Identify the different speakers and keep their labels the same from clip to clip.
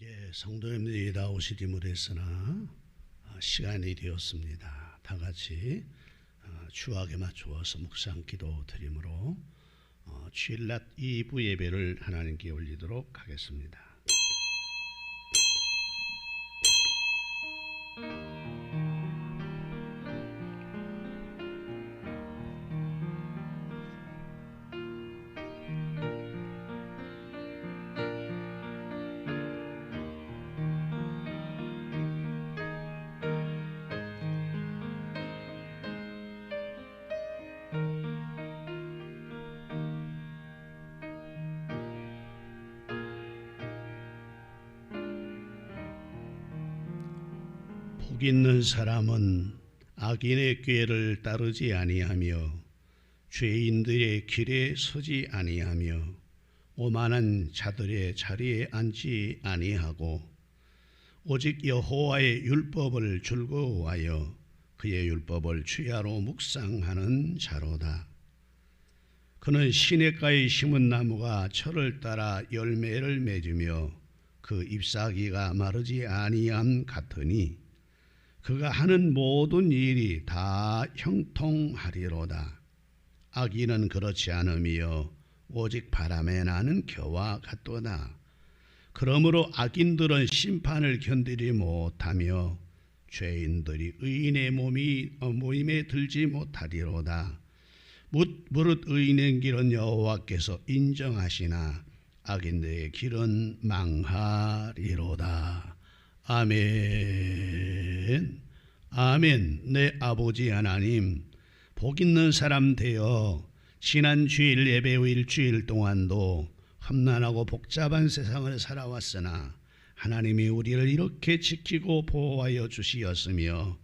Speaker 1: 이제 성도님들이 다 오시리 못했으나 시간이 되었습니다. 다 같이 추악에 맞추어서 묵상 기도 드림으로 주일낮 2부 예배를 하나님께 올리도록 하겠습니다. 복 있는 사람은 악인의 꾀를 따르지 아니하며 죄인들의 길에 서지 아니하며 오만한 자들의 자리에 앉지 아니하고 오직 여호와의 율법을 즐거워하여 그의 율법을 주야로 묵상하는 자로다. 그는 시냇가에 심은 나무가 철을 따라 열매를 맺으며 그 잎사귀가 마르지 아니함 같으니 그가 하는 모든 일이 다 형통하리로다. 악인은 그렇지 않으며 오직 바람에 나는 겨와 같도다. 그러므로 악인들은 심판을 견디지 못하며 죄인들이 의인의 모임에 들지 못하리로다. 무릇 의인의 길은 여호와께서 인정하시나 악인들의 길은 망하리로다. 아멘. 아멘. 내 아버지 하나님, 복 있는 사람 되어 지난 주일 예배 후 일주일 동안도 험난하고 복잡한 세상을 살아왔으나 하나님이 우리를 이렇게 지키고 보호하여 주시었으며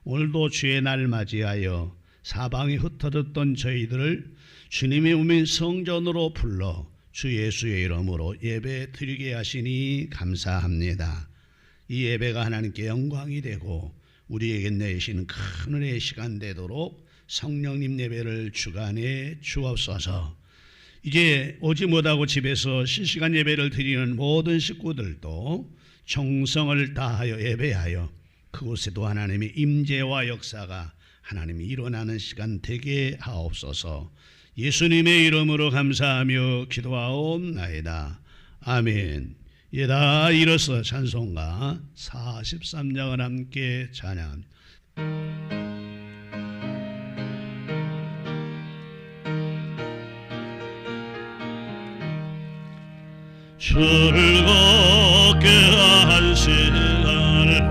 Speaker 1: 오늘도 주의 날 맞이하여 사방에 흩어졌던 저희들을 주님의 오면 성전으로 불러 주 예수의 이름으로 예배 드리게 하시니 감사합니다. 이 예배가 하나님께 영광이 되고 우리에게 내시는 큰 은혜의 시간 되도록 성령님 예배를 주관해 주옵소서. 이제 오지 못하고 집에서 실시간 예배를 드리는 모든 식구들도 정성을 다하여 예배하여 그곳에도 하나님의 임재와 역사가 하나님이 일어나는 시간 되게 하옵소서. 예수님의 이름으로 감사하며 기도하옵나이다. 아멘. 다 일어서 찬송가 43장을 함께 찬양합니다. 즐겁게 한 시간을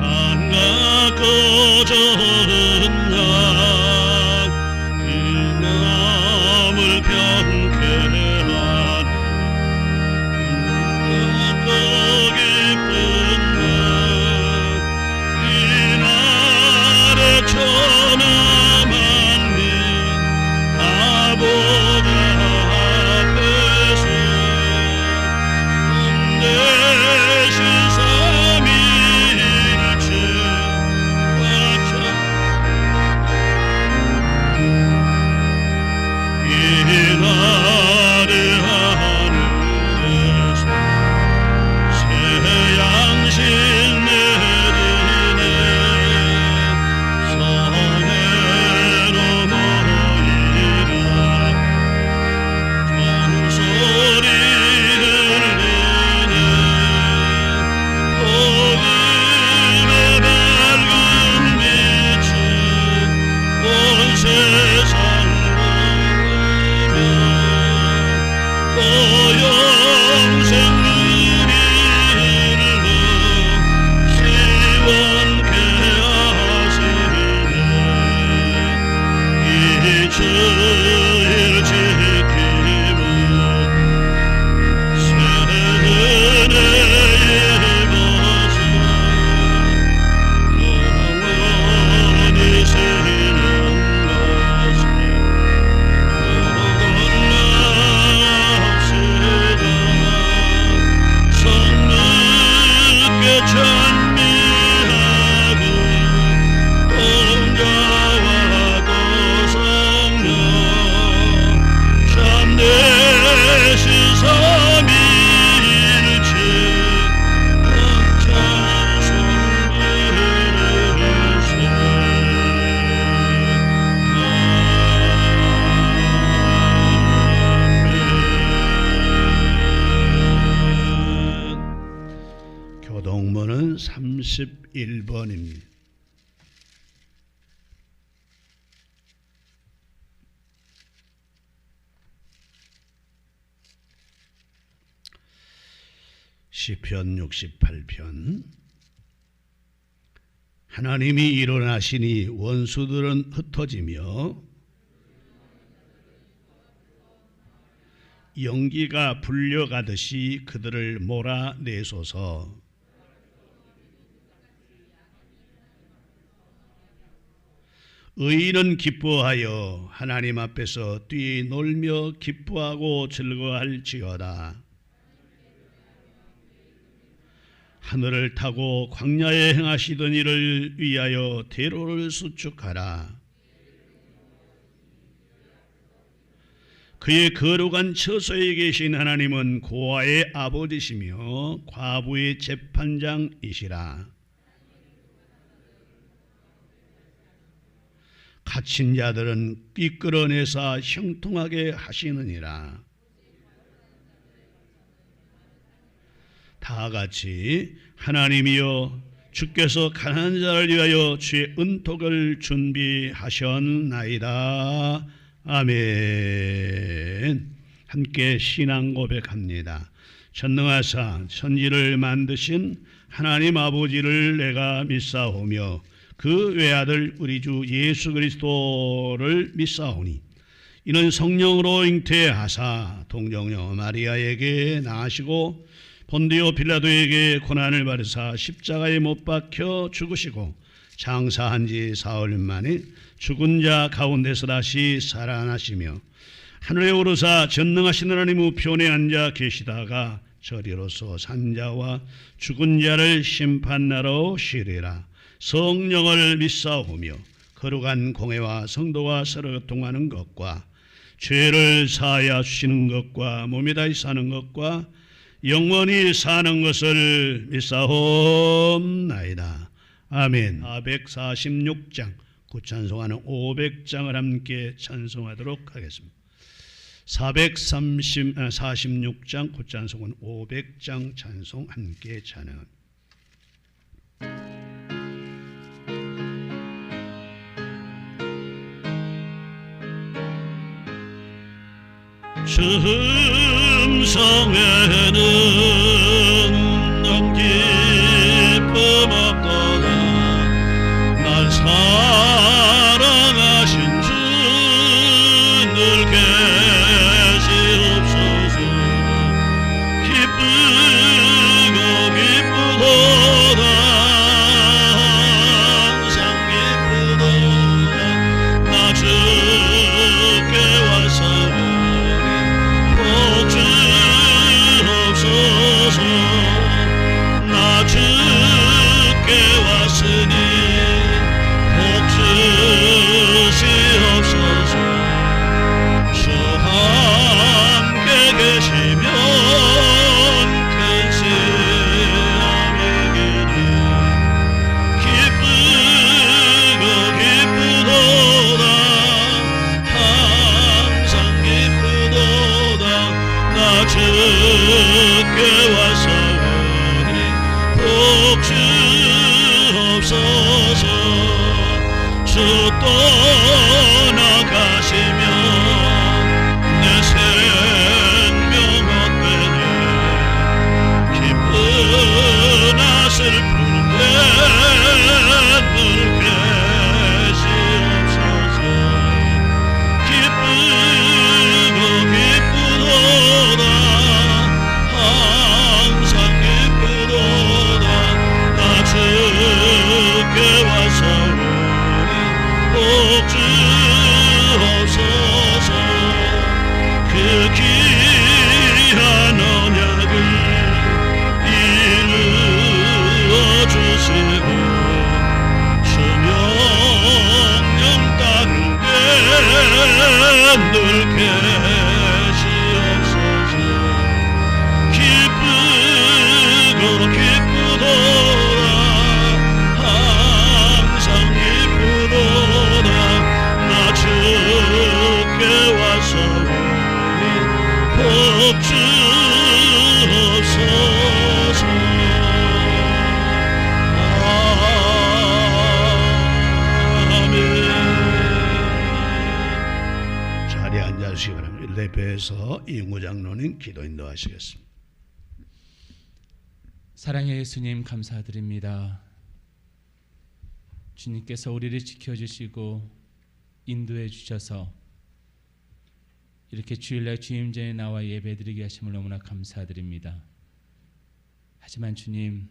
Speaker 1: 안 갖고 졌나 이 마음을 변케한 그 기쁜 날 이 날에 전화 만민 아버지 앞에서 대신 31번입니다. 시편 68편. 하나님이 일어나시니 원수들은 흩어지며 연기가 불려가듯이 그들을 몰아내소서. 의인은 기뻐하여 하나님 앞에서 뛰놀며 기뻐하고 즐거워할지어다. 하늘을 타고 광야에 행하시던 일을 위하여 대로를 수축하라. 그의 거룩한 처소에 계신 하나님은 고아의 아버지시며 과부의 재판장이시라. 갇힌 자들은 이끌어내사 형통하게 하시느니라. 다 같이 하나님이여 주께서 가난한 자를 위하여 주의 은톡을 준비하셨나이다. 아멘. 함께 신앙 고백합니다. 전능하사 천지를 만드신 하나님 아버지를 내가 믿사오며 그 외아들 우리 주 예수 그리스도를 믿사오니 이는 성령으로 잉태하사 동정녀 마리아에게 나시고 본디오 빌라도에게 고난을 받으사 십자가에 못 박혀 죽으시고 장사한 지 사흘 만에 죽은 자 가운데서 다시 살아나시며 하늘에 오르사 전능하신 하나님 우편에 앉아 계시다가 저리로서 산자와 죽은 자를 심판하러 오시리라. 성령을 믿사오며 거룩한 공회와 성도가 서로 교통하는 것과 죄를 사하여 주시는 것과 몸에 다시 사는 것과 영원히 사는 것을 믿사옵나이다. 아멘. 446장 굿찬송하는 500장을 함께 찬송하도록 하겠습니다. 446장 굿찬송은 500장 찬송 함께 찬양합니다. 춤성에는 넌 기쁨 없도다. 날 사랑하신 주 늘 계시옵소서. 기쁘고 기쁘도다. 항상 기쁘도다. 나 주께 와서 주옵소서. 나 주께 왔으니 복 주시옵소서. 주 함께 계시면 큰 시험이기는 기쁘고 기쁘도다. 항상 기쁘도다. 나 주께 와서니 복 주옵소서. 주 떠나가시면 내 생명 헛되네. 기쁘나 슬픈데 늘 계시옵소서. 기쁘고 기쁘도다. 항상 기쁘도다. 나 주께 와서 복 주옵소서. 대표해서 이웅구 장로님 기도 인도하시겠습니다.
Speaker 2: 사랑의 예수님 감사드립니다. 주님께서 우리를 지켜주시고 인도해 주셔서 이렇게 주일날 주임전에 나와 예배드리게 하심을 너무나 감사드립니다. 하지만 주님,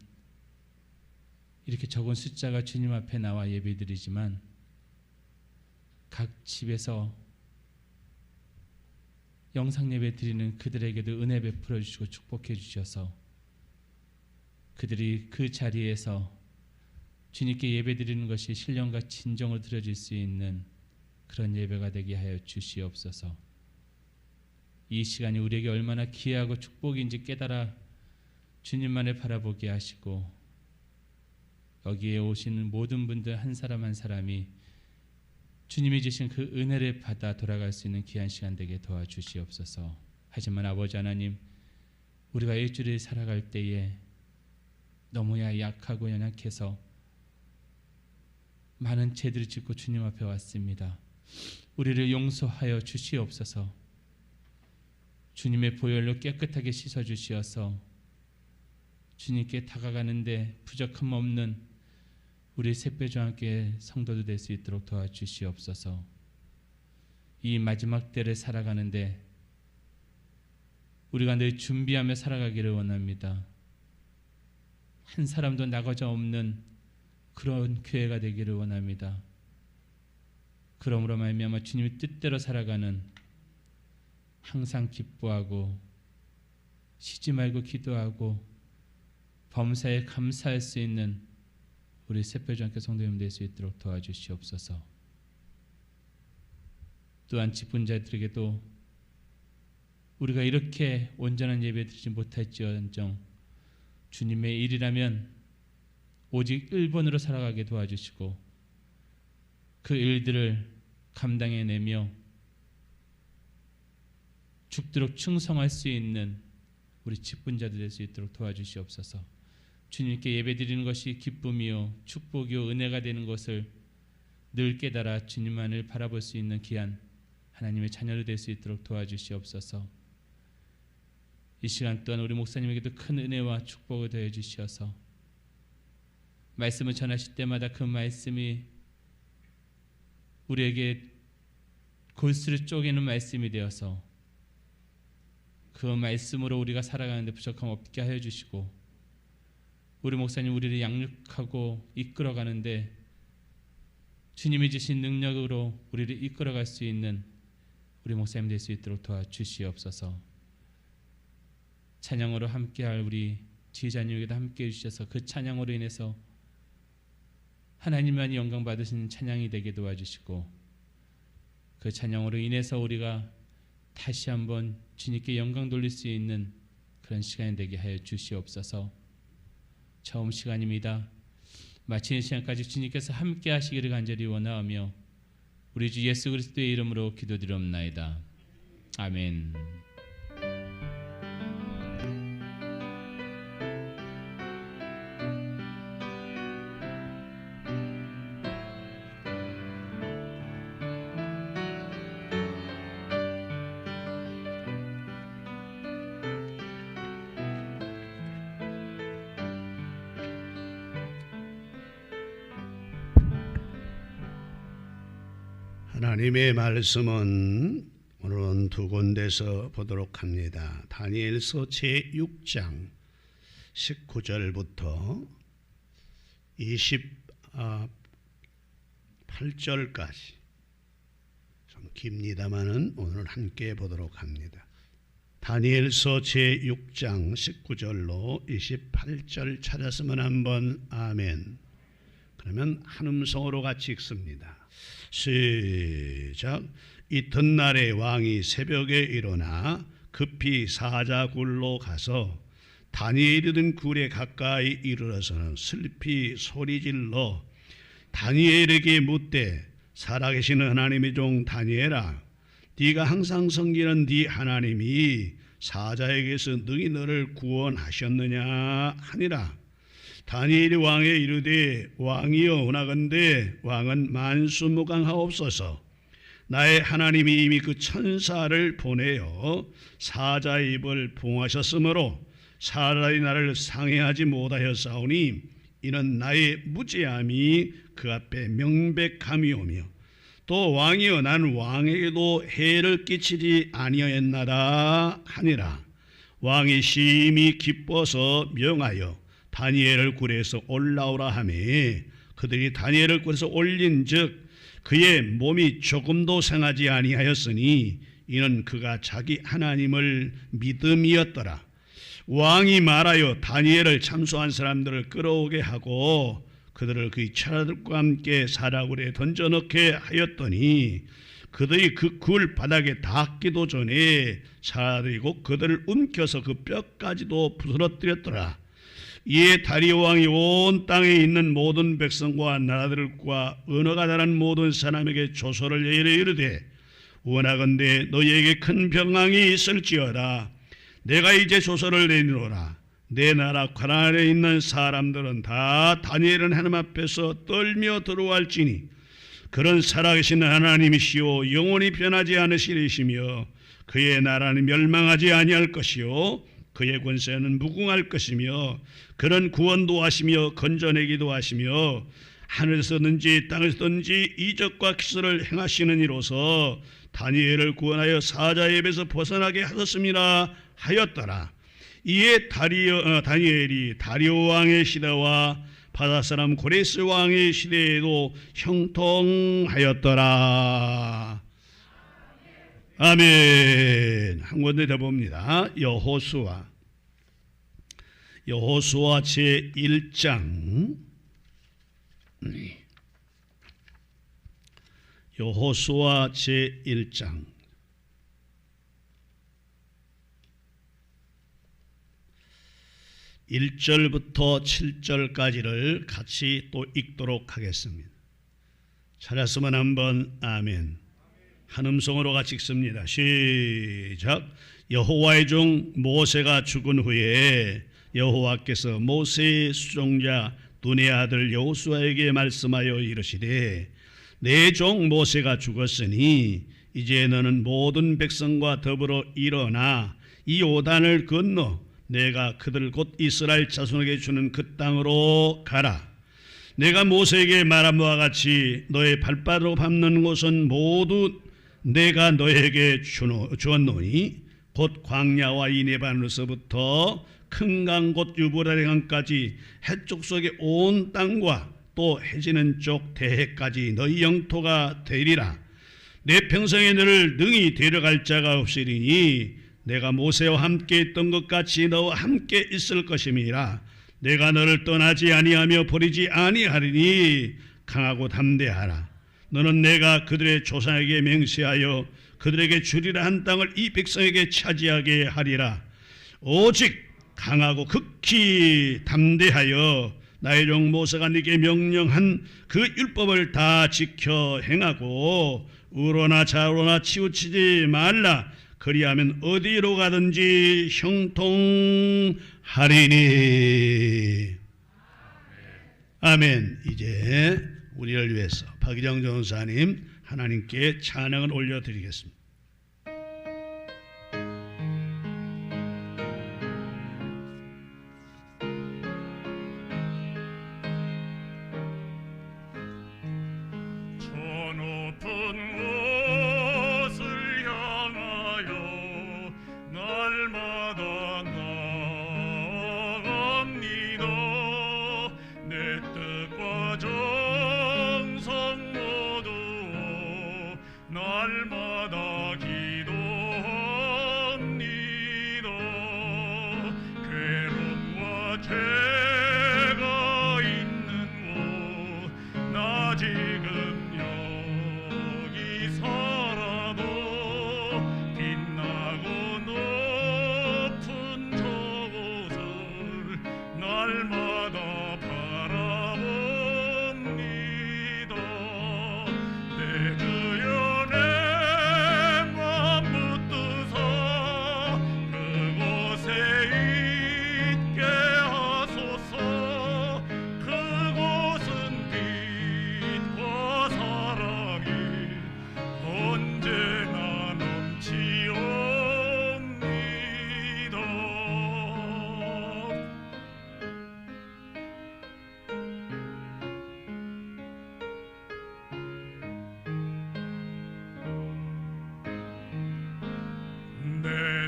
Speaker 2: 이렇게 적은 숫자가 주님 앞에 나와 예배드리지만 각 집에서 영상 예배 드리는 그들에게도 은혜 베풀어 주시고 축복해 주셔서 그들이 그 자리에서 주님께 예배 드리는 것이 신령과 진정으로 드려질 수 있는 그런 예배가 되게 하여 주시옵소서. 이 시간이 우리에게 얼마나 귀하고 축복인지 깨달아 주님만을 바라보게 하시고 여기에 오시는 모든 분들 한 사람 한 사람이 주님이 주신 그 은혜를 받아 돌아갈 수 있는 귀한 시간 되게 도와주시옵소서. 하지만 아버지 하나님, 우리가 일주일을 살아갈 때에 너무야 약하고 연약해서 많은 죄들을 짓고 주님 앞에 왔습니다. 우리를 용서하여 주시옵소서. 주님의 보혈로 깨끗하게 씻어주시어서 주님께 다가가는데 부족함 없는 우리 새빼주와 함께 성도도 될 수 있도록 도와주시옵소서. 이 마지막 때를 살아가는데 우리가 늘 준비하며 살아가기를 원합니다. 한 사람도 나가자 없는 그런 교회가 되기를 원합니다. 그러므로 말미암아 주님의 뜻대로 살아가는, 항상 기뻐하고 쉬지 말고 기도하고 범사에 감사할 수 있는 우리 새빼주한께 성도님 될 수 있도록 도와주시옵소서. 또한 직분자들에게도 우리가 이렇게 온전한 예배 드리지 못할지언정 주님의 일이라면 오직 1번으로 살아가게 도와주시고 그 일들을 감당해내며 죽도록 충성할 수 있는 우리 직분자들 될 수 있도록 도와주시옵소서. 주님께 예배드리는 것이 기쁨이요 축복이요 은혜가 되는 것을 늘 깨달아 주님만을 바라볼 수 있는 귀한 하나님의 자녀를 될 수 있도록 도와주시옵소서. 이 시간 또한 우리 목사님에게도 큰 은혜와 축복을 더해 주시어서 말씀을 전하실 때마다 그 말씀이 우리에게 골수를 쪼개는 말씀이 되어서 그 말씀으로 우리가 살아가는데 부족함 없게 하여 주시고 우리 목사님 우리를 양육하고 이끌어가는데 주님이 주신 능력으로 우리를 이끌어갈 수 있는 우리 목사님 될 수 있도록 도와주시옵소서. 찬양으로 함께할 우리 지휘자님에게도 함께해 주셔서 그 찬양으로 인해서 하나님만이 영광 받으시는 찬양이 되게 도와주시고 그 찬양으로 인해서 우리가 다시 한번 주님께 영광 돌릴 수 있는 그런 시간이 되게 하여 주시옵소서. 처음 시간입니다. 마치는 시간까지 주님께서 함께 하시기를 간절히 원하오며 우리 주 예수 그리스도의 이름으로 기도드리옵나이다. 아멘.
Speaker 1: 하나님의 말씀은 오늘은 두 군데서 보도록 합니다. 다니엘서 제6장 19절부터 28절까지 좀 깁니다마는 오늘 함께 보도록 합니다. 다니엘서 제6장 19절로 28절 찾았으면 한번 아멘. 그러면 한 음성으로 같이 읽습니다. 시작. 이튿날에 왕이 새벽에 일어나 급히 사자굴로 가서 다니엘이 든 굴에 가까이 이르러서는 슬피 소리질러 다니엘에게 묻되 살아계시는 하나님의 종 다니엘아, 네가 항상 섬기는 네 하나님이 사자에게서 능히 너를 구원하셨느냐 하니라. 다니엘이 왕에 이르되 왕이여 원하건대 왕은 만수무강하옵소서. 나의 하나님이 이미 그 천사를 보내어 사자의 입을 봉하셨으므로 사자의 나를 상해하지 못하였사오니 이는 나의 무죄함이 그 앞에 명백함이오며 또 왕이여 난 왕에게도 해를 끼치지 아니하였나다 하니라. 왕이 심히 기뻐서 명하여 다니엘을 굴에서 올라오라 하며 그들이 다니엘을 굴에서 올린즉 그의 몸이 조금도 상하지 아니하였으니 이는 그가 자기 하나님을 믿음이었더라. 왕이 말하여 다니엘을 참소한 사람들을 끌어오게 하고 그들을 그의 처자들과 함께 사자굴에 던져넣게 하였더니 그들이 그 굴 바닥에 닿기도 전에 사자들이 곧 그들을 움켜서 그 뼈까지도 부스러뜨렸더라. 이에 다리오 왕이 온 땅에 있는 모든 백성과 나라들과 언어가 다른 모든 사람에게 조서를 내려 이르되 원하건대 너희에게 큰 평강이 있을지어다. 내가 이제 조서를 내리노라. 내 나라 가나안에 있는 사람들은 다 다니엘은 하나님 앞에서 떨며 들어갈지니 그런 살아계신 하나님이시오 영원히 변하지 않으시리시며 그의 나라는 멸망하지 아니할 것이요 그의 권세는 무궁할 것이며 그런 구원도 하시며 건져내기도 하시며 하늘에서든지 땅에서든지 이적과 기술을 행하시는 이로서 다니엘을 구원하여 사자의 입에서 벗어나게 하셨습니다 하였더라. 이에 다니엘이 다리오 왕의 시대와 바다사람 고레스 왕의 시대에도 형통하였더라. 아멘. 한 군데 더 봅니다. 여호수아 제1장 여호수아 제1장 1절부터 7절까지를 같이 또 읽도록 하겠습니다. 찾았으면 한번 아멘. 한 음성으로 같이 읽습니다. 시작. 여호와의 종 모세가 죽은 후에 여호와께서 모세의 수종자 눈의 아들 여호수아에게 말씀하여 이르시되 내 종 모세가 죽었으니 이제 너는 모든 백성과 더불어 일어나 이 요단을 건너 내가 그들 곧 이스라엘 자손에게 주는 그 땅으로 가라. 내가 모세에게 말한 바와 같이 너의 발바닥으로 밟는 곳은 모두 내가 너에게 주었노니 곧 광야와 이 네바노스부터 큰 강 곧 유브라데 강까지 해쪽 속의 온 땅과 또 해지는 쪽 대해까지 너희 영토가 되리라. 내 평생에 너를 능히 데려갈 자가 없으리니 내가 모세와 함께 있던 것 같이 너와 함께 있을 것임이라. 내가 너를 떠나지 아니하며 버리지 아니하리니 강하고 담대하라. 너는 내가 그들의 조상에게 맹세하여 그들에게 주리라 한 땅을 이 백성에게 차지하게 하리라. 오직 강하고 극히 담대하여 나의 종 모세가 네게 명령한 그 율법을 다 지켜 행하고 우로나 좌로나 치우치지 말라. 그리하면 어디로 가든지 형통하리니. 아멘. 이제 우리를 위해서 박희정 전사님 하나님께 찬양을 올려드리겠습니다.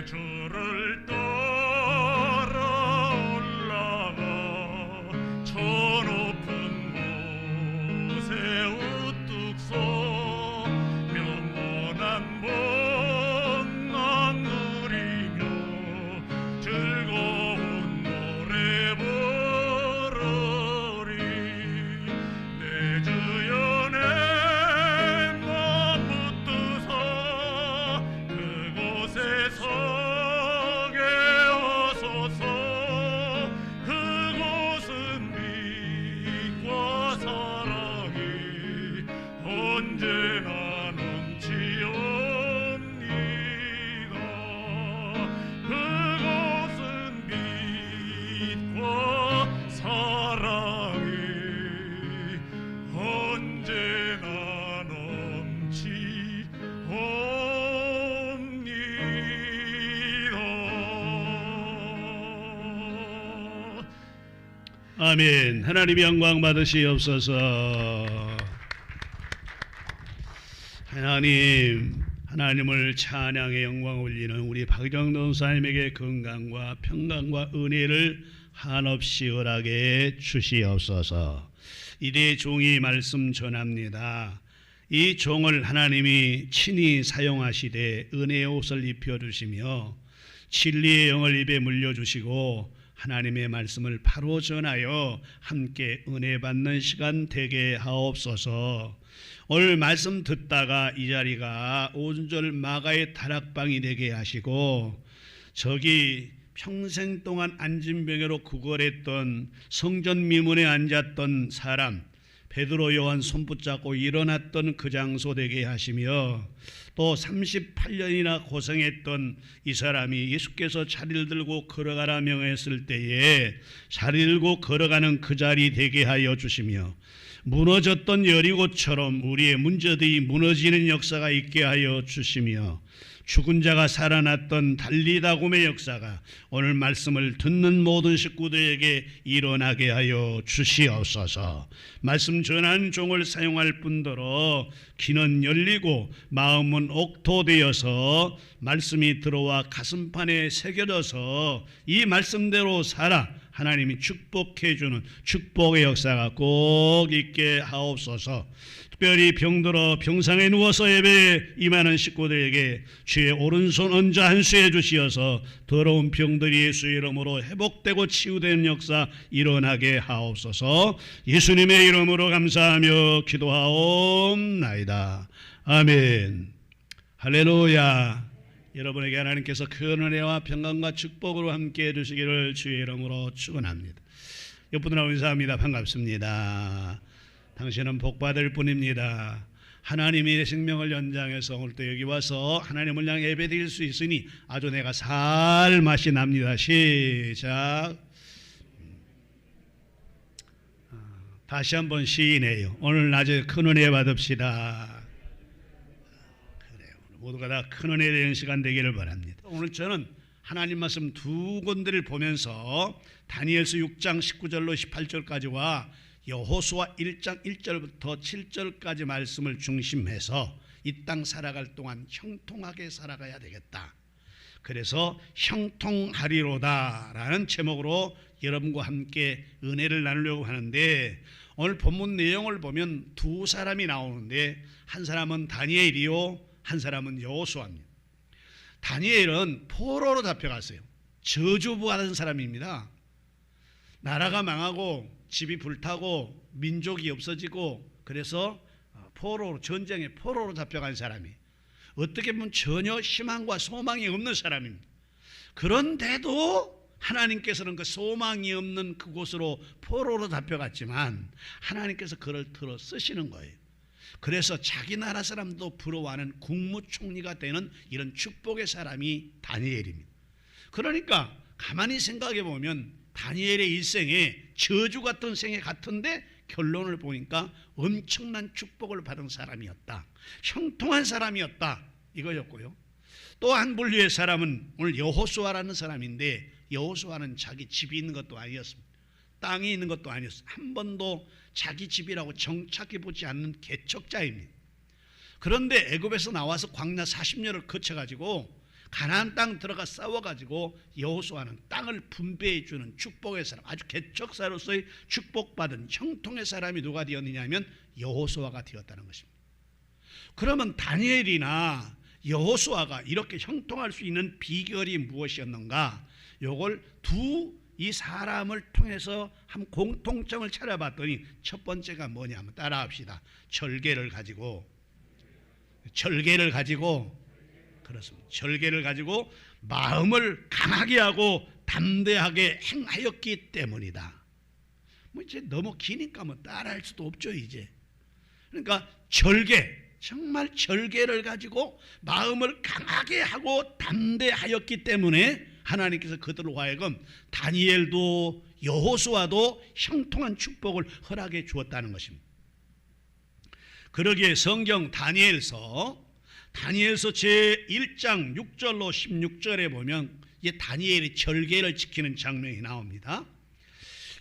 Speaker 3: 주를 따라 올라가 저 높은 곳에 우뚝 서 평온한 봄만 누리며 즐거운 노래 부르리 내 주여 내 맘 붙드사 그곳에 서게 하소서 그곳은 빛과 사랑이 언제나 넘치옵니다 그곳은 빛과 사랑이 언제나 넘치옵니다.
Speaker 1: 아멘. 하나님 영광 받으시옵소서. 하나님을 찬양의 영광 올리는 우리 박정돈 사님에게 건강과 평강과 은혜를 한없이 허락해 주시옵소서. 이대 종이 말씀 전합니다. 이 종을 하나님이 친히 사용하시되 은혜의 옷을 입혀주시며 진리의 영을 입에 물려주시고 하나님의 말씀을 바로 전하여 함께 은혜 받는 시간 되게 하옵소서. 오늘 말씀 듣다가 이 자리가 온전히 마가의 다락방이 되게 하시고 저기 평생 동안 안진병으로 구걸했던 성전 미문에 앉았던 사람 베드로 요한 손 붙잡고 일어났던 그 장소 되게 하시며 또 38년이나 고생했던 이 사람이 예수께서 자리를 들고 걸어가라 명했을 때에 자리를 들고 걸어가는 그 자리 되게 하여 주시며 무너졌던 여리고처럼 우리의 문제들이 무너지는 역사가 있게 하여 주시며 죽은 자가 살아났던 달리다굼의 역사가 오늘 말씀을 듣는 모든 식구들에게 일어나게 하여 주시옵소서. 말씀 전한 종을 사용할 뿐더러 귀는 열리고 마음은 옥토되어서 말씀이 들어와 가슴판에 새겨져서 이 말씀대로 살아 하나님이 축복해 주는 축복의 역사가 꼭 있게 하옵소서. 특별히 병들어 병상에 누워서 예배에 임하는 식구들에게 주의 오른손 얹어 안수해 주시어서 더러운 병들이 예수의 이름으로 회복되고 치유되는 역사 일어나게 하옵소서. 예수님의 이름으로 감사하며 기도하옵나이다. 아멘. 할렐루야. 여러분에게 하나님께서 큰 은혜와 평강과 축복으로 함께해 주시기를 주의 이름으로 축원합니다. 옆분들하고 인사합니다. 반갑습니다. 당신은 복받을 뿐입니다. 하나님이 생명을 연장해서 오늘 또 여기 와서 하나님을 향해 예배드릴 수 있으니 아주 내가 살 맛이 납니다. 시작. 다시 한번 시인해요. 오늘 낮에 큰 은혜 받읍시다. 모두가 다 큰 은혜 되는 시간 되기를 바랍니다. 오늘 저는 하나님 말씀 두 군데를 보면서 다니엘서 6장 19절로 18절까지와 여호수아 1장 1절부터 7절까지 말씀을 중심해서 이 땅 살아갈 동안 형통하게 살아가야 되겠다. 그래서 형통하리로다라는 제목으로 여러분과 함께 은혜를 나누려고 하는데 오늘 본문 내용을 보면 두 사람이 나오는데 한 사람은 다니엘이요 한 사람은 여호수아입니다. 다니엘은 포로로 잡혀갔어요. 저주받은 사람입니다. 나라가 망하고 집이 불타고 민족이 없어지고 그래서 포로로 전쟁에 포로로 잡혀간 사람이 어떻게 보면 전혀 희망과 소망이 없는 사람입니다. 그런데도 하나님께서는 그 소망이 없는 그곳으로 포로로 잡혀갔지만 하나님께서 그를 들어 쓰시는 거예요. 그래서 자기 나라 사람도 부러워하는 국무총리가 되는 이런 축복의 사람이 다니엘입니다. 그러니까 가만히 생각해 보면 다니엘의 일생에 저주 같은 생애 같은데 결론을 보니까 엄청난 축복을 받은 사람이었다. 형통한 사람이었다. 이거였고요. 또 한 분류의 사람은 오늘 여호수아라는 사람인데 여호수아는 자기 집이 있는 것도 아니었습니다. 땅이 있는 것도 아니었어요. 한 번도 자기 집이라고 정착해 보지 않는 개척자입니다. 그런데 애굽에서 나와서 광야 40년을 거쳐가지고 가나안 땅 들어가 싸워가지고 여호수아는 땅을 분배해 주는 축복의 사람, 아주 개척사로서의 축복받은 형통의 사람이 누가 되었느냐 하면 여호수아가 되었다는 것입니다. 그러면 다니엘이나 여호수아가 이렇게 형통할 수 있는 비결이 무엇이었는가? 요걸 이 사람을 통해서 한 공통점을 찾아봤더니 첫 번째가 뭐냐 하면 따라합시다. 절개를 가지고 그렇습니다. 절개를 가지고 마음을 강하게 하고 담대하게 행하였기 때문이다. 뭐 이제 너무 기니까 뭐 따라할 수도 없죠 이제. 그러니까 정말 절개를 가지고 마음을 강하게 하고 담대하였기 때문에 하나님께서 그들로 하여금 다니엘도 여호수아도 형통한 축복을 허락해 주었다는 것입니다. 그러기에 성경 다니엘서 제1장 6절로 16절에 보면 이제 다니엘이 절개를 지키는 장면이 나옵니다.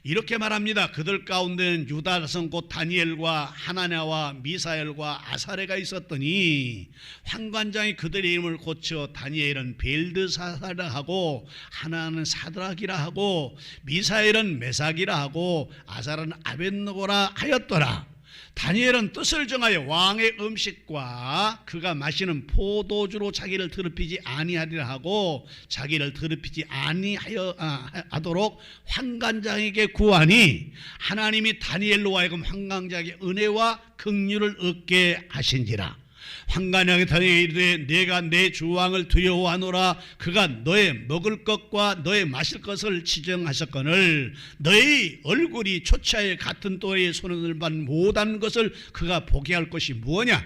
Speaker 1: 이렇게 말합니다. 그들 가운데는 유다 자손 곧 다니엘과 하나냐와 미사엘과 아사레가 있었더니 환관장이 그들의 이름을 고쳐 다니엘은 벨드사사라 하고 하나는 사드락이라 하고 미사엘은 메삭이라 하고 아사르는 아벳느고라 하였더라. 다니엘은 뜻을 정하여 왕의 음식과 그가 마시는 포도주로 자기를 더럽히지 아니하리라 하고 자기를 더럽히지 아니하도록 환관장에게 구하니 하나님이 다니엘로 하여금 환관장에게 은혜와 긍휼을 얻게 하신지라. 환관장이 다니엘에게 이르되 내가 내 주왕을 두려워하노라. 그가 너의 먹을 것과 너의 마실 것을 지정하셨거늘 너의 얼굴이 초차에 같은 또래의 손을 반 못한 것을 그가 보게 할 것이 무엇냐.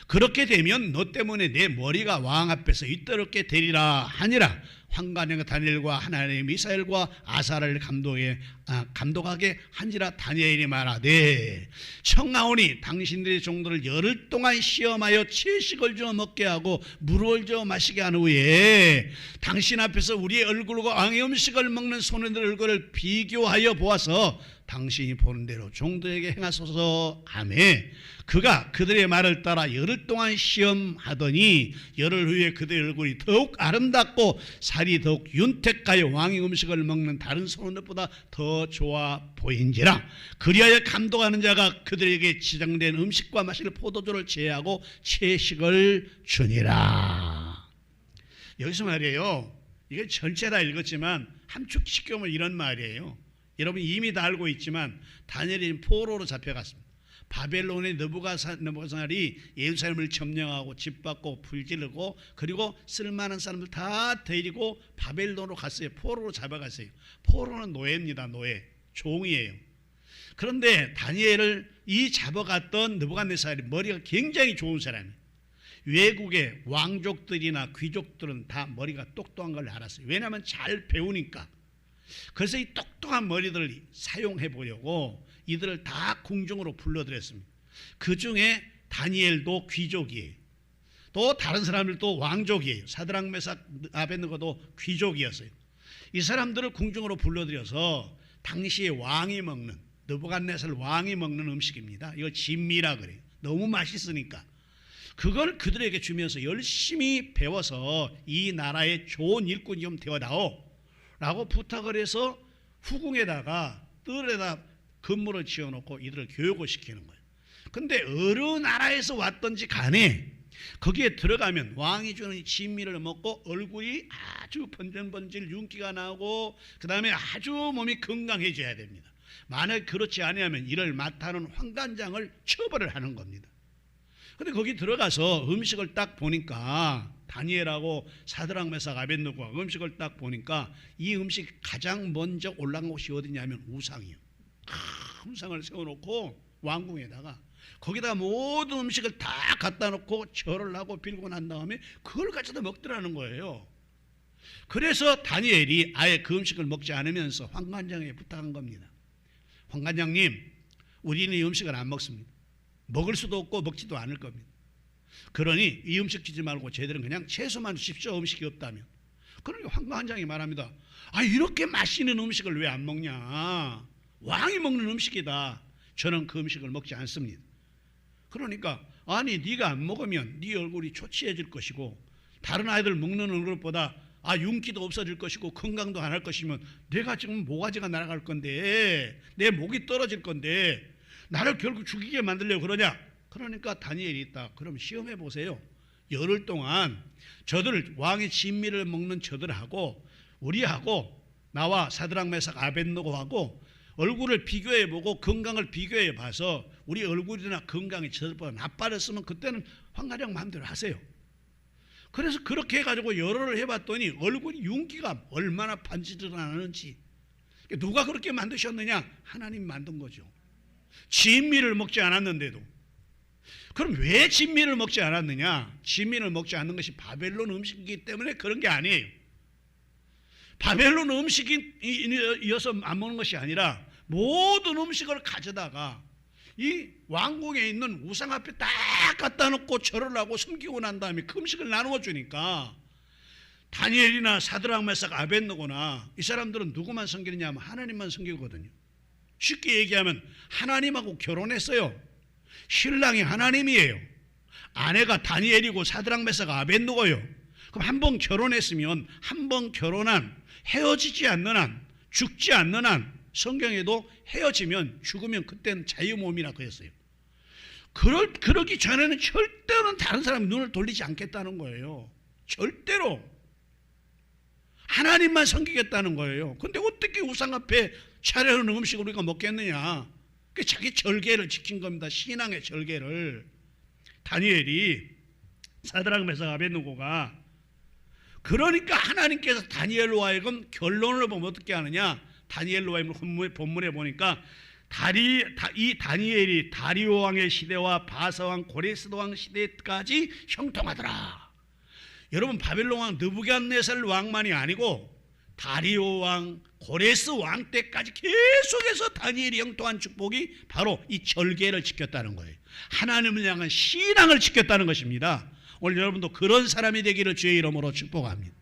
Speaker 1: 그렇게 되면 너 때문에 내 머리가 왕 앞에서 윗더럽게 되리라 하니라. 환관장이 다니엘과 하나님의 미사엘과 아사를 감독하게 한지라. 다니엘이 말하되 청하오니 당신들의 종들을 열흘 동안 시험하여 채식을 주어 먹게 하고 물을 주어 마시게 한 후에 당신 앞에서 우리의 얼굴과 왕의 음식을 먹는 소년들의 얼굴을 비교하여 보아서 당신이 보는 대로 종들에게 행하소서 하매 그가 그들의 말을 따라 열흘 동안 시험하더니 열흘 후에 그들의 얼굴이 더욱 아름답고 살이 더욱 윤택하여 왕의 음식을 먹는 다른 소년들보다 더 좋아 보인지라. 그리하여 감독하는 자가 그들에게 지정된 음식과 마실 포도주를 제하고 채식을 주니라. 여기서 말이에요. 이게 전체 다 읽었지만 함축시켜 보면 이런 말이에요. 여러분 이미 다 알고 있지만 다니엘이 포로로 잡혀갔습니다. 바벨론의 느부갓네살이 예루살렘을 점령하고 집받고 불지르고 그리고 쓸만한 사람들 다 데리고 바벨론으로 갔어요. 포로로 잡아갔어요. 포로는 노예입니다. 노예, 종이에요. 그런데 다니엘을 이 잡아갔던 느부갓네살이 머리가 굉장히 좋은 사람이에요. 외국의 왕족들이나 귀족들은 다 머리가 똑똑한 걸 알았어요. 왜냐하면 잘 배우니까. 그래서 이 똑똑한 머리들을 사용해 보려고 이들을 다 궁중으로 불러들였습니다. 그 중에 다니엘도 귀족이에요. 또 다른 사람들도 왕족이에요. 사드락 메삭 아벳느고도 귀족이었어요. 이 사람들을 궁중으로 불러들여서 당시에 왕이 먹는 느부갓네살 왕이 먹는 음식입니다. 이걸 진미라 그래요. 너무 맛있으니까. 그걸 그들에게 주면서 열심히 배워서 이 나라의 좋은 일꾼이 좀 되어다오 라고 부탁을 해서 후궁에다가 뜰에다 건물을 지어놓고 이들을 교육을 시키는 거예요. 근데 어느 나라에서 왔든지 간에 거기에 들어가면 왕이 주는 진미를 먹고 얼굴이 아주 번질번질 윤기가 나고 그 다음에 아주 몸이 건강해져야 됩니다. 만약 그렇지 않으면 이를 맡아는 환관장을 처벌을 하는 겁니다. 근데 거기 들어가서 음식을 딱 보니까 다니엘하고 사드락 메삭 아벳느고가 음식을 딱 보니까 이 음식 가장 먼저 올라간 곳이 어디냐면 우상이요. 우상을 세워놓고 왕궁에다가 거기다가 모든 음식을 다 갖다 놓고 절을 하고 빌고 난 다음에 그걸 가져다 먹더라는 거예요. 그래서 다니엘이 아예 그 음식을 먹지 않으면서 환관장에게 부탁한 겁니다. 환관장님, 우리는 이 음식을 안 먹습니다. 먹을 수도 없고 먹지도 않을 겁니다. 그러니 이 음식 주지 말고 저희들은 그냥 채소만 주십시오. 음식이 없다면. 그러니까 환관장이 말합니다. 이렇게 맛있는 음식을 왜 안 먹냐. 왕이 먹는 음식이다. 저는 그 음식을 먹지 않습니다. 그러니까 네가 안 먹으면 네 얼굴이 초췌해질 것이고 다른 아이들 먹는 얼굴보다 윤기도 없어질 것이고 건강도 안 할 것이면 내가 지금 모가지가 날아갈 건데 내 목이 떨어질 건데 나를 결국 죽이게 만들려고 그러냐? 그러니까 다니엘이 있다. 그럼 시험해 보세요. 열흘 동안 저들 왕의 진미를 먹는 저들하고 우리하고 나와 사드락 메삭 아벳느고하고 얼굴을 비교해보고 건강을 비교해봐서 우리 얼굴이나 건강이 저들보다 나빠졌으면 그때는 황가령 마음대로 하세요. 그래서 그렇게 해가지고 열흘을 해봤더니 얼굴이 윤기가 얼마나 반지를 않았는지. 누가 그렇게 만드셨느냐? 하나님 만든 거죠. 진미를 먹지 않았는데도. 그럼 왜 진미를 먹지 않았느냐? 진미를 먹지 않는 것이 바벨론 음식이기 때문에 그런 게 아니에요. 바벨론 음식이어서 안 먹는 것이 아니라 모든 음식을 가져다가 이 왕궁에 있는 우상 앞에 딱 갖다 놓고 절을 하고 섬기고 난 다음에 그 음식을 나누어 주니까 다니엘이나 사드락 메삭 아벳느고나 이 사람들은 누구만 섬기느냐 하면 하나님만 섬기거든요. 쉽게 얘기하면 하나님하고 결혼했어요. 신랑이 하나님이에요. 아내가 다니엘이고 사드락 메삭 아벳느고예요. 그럼 한 번 결혼했으면 한 번 결혼한 헤어지지 않는 한 죽지 않는 한 성경에도 헤어지면 죽으면 그때는 자유몸이라 그랬어요. 그러기 전에는 절대로 다른 사람 눈을 돌리지 않겠다는 거예요. 절대로 하나님만 섬기겠다는 거예요. 근데 어떻게 우상 앞에 차려놓은 음식을 우리가 먹겠느냐? 그 자기 절개를 지킨 겁니다. 신앙의 절개를. 다니엘이 사드락 메삭 아벳느고가 그러니까 하나님께서 다니엘로 하여금 결론을 보면 어떻게 하느냐? 다니엘로 하여금 본문에 보니까 이 다니엘이 다리오 왕의 시대와 바사 왕 고레스 왕 시대까지 형통하더라. 여러분 바벨론 왕 느부갓네살 왕만이 아니고 다리오 왕 고레스 왕 때까지 계속해서 다니엘이 형통한 축복이 바로 이 절개를 지켰다는 거예요. 하나님을 향한 신앙을 지켰다는 것입니다. 오늘 여러분도 그런 사람이 되기를 주의 이름으로 축복합니다.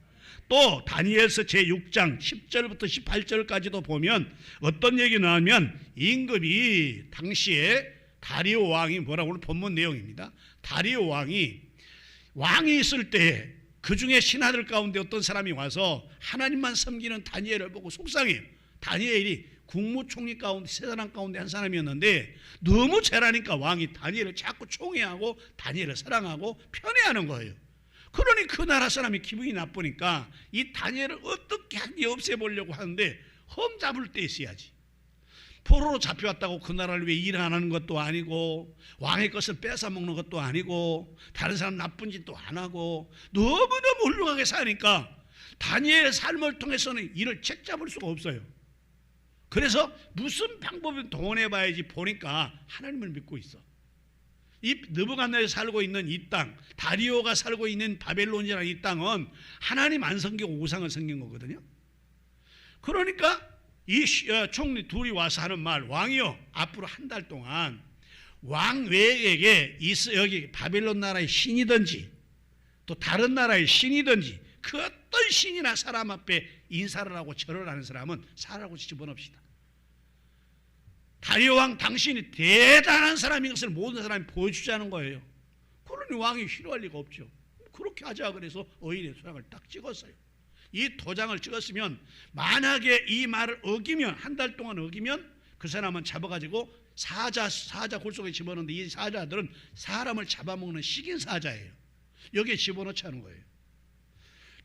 Speaker 1: 또 다니엘서 제6장 10절부터 18절까지도 보면 어떤 얘기 나오면 임금이 당시에 다리오 왕이 뭐라고 오늘 본문 내용입니다. 다리오 왕이 있을 때 그중에 신하들 가운데 어떤 사람이 와서 하나님만 섬기는 다니엘을 보고 속상해요. 다니엘이 국무총리 가운데 세 사람 가운데 한 사람이었는데 너무 잘하니까 왕이 다니엘을 자꾸 총애하고 다니엘을 사랑하고 편애하는 거예요. 그러니 그 나라 사람이 기분이 나쁘니까 이 다니엘을 어떻게 하게 없애보려고 하는데 험 잡을 때 있어야지. 포로로 잡혀왔다고 그 나라를 위해 일 안 하는 것도 아니고 왕의 것을 뺏어 먹는 것도 아니고 다른 사람 나쁜 짓도 안 하고 너무너무 훌륭하게 사니까 다니엘의 삶을 통해서는 이를 책잡을 수가 없어요. 그래서 무슨 방법을 동원해봐야지 보니까 하나님을 믿고 있어. 이 느부갓네살이 살고 있는 이 땅, 다리오가 살고 있는 바벨론이라는 이 땅은 하나님 안 섬기고 우상을 섬긴 거거든요. 그러니까 이 총리 둘이 와서 하는 말, 왕이요 앞으로 한 달 동안 왕 외에게 여기 바벨론 나라의 신이든지 또 다른 나라의 신이든지 그 어떤 신이나 사람 앞에 인사를 하고 절을 하는 사람은 사라고 집어넣읍시다. 다리오 왕 당신이 대단한 사람인 것을 모든 사람이 보여주자는 거예요. 그러니 왕이 싫어할 리가 없죠. 그렇게 하자 그래서 의인의 도장을 딱 찍었어요. 이 도장을 찍었으면 만약에 이 말을 어기면 한 달 동안 어기면 그 사람은 잡아가지고 사자 골속에 집어넣는데 이 사자들은 사람을 잡아먹는 식인 사자예요. 여기에 집어넣자는 거예요.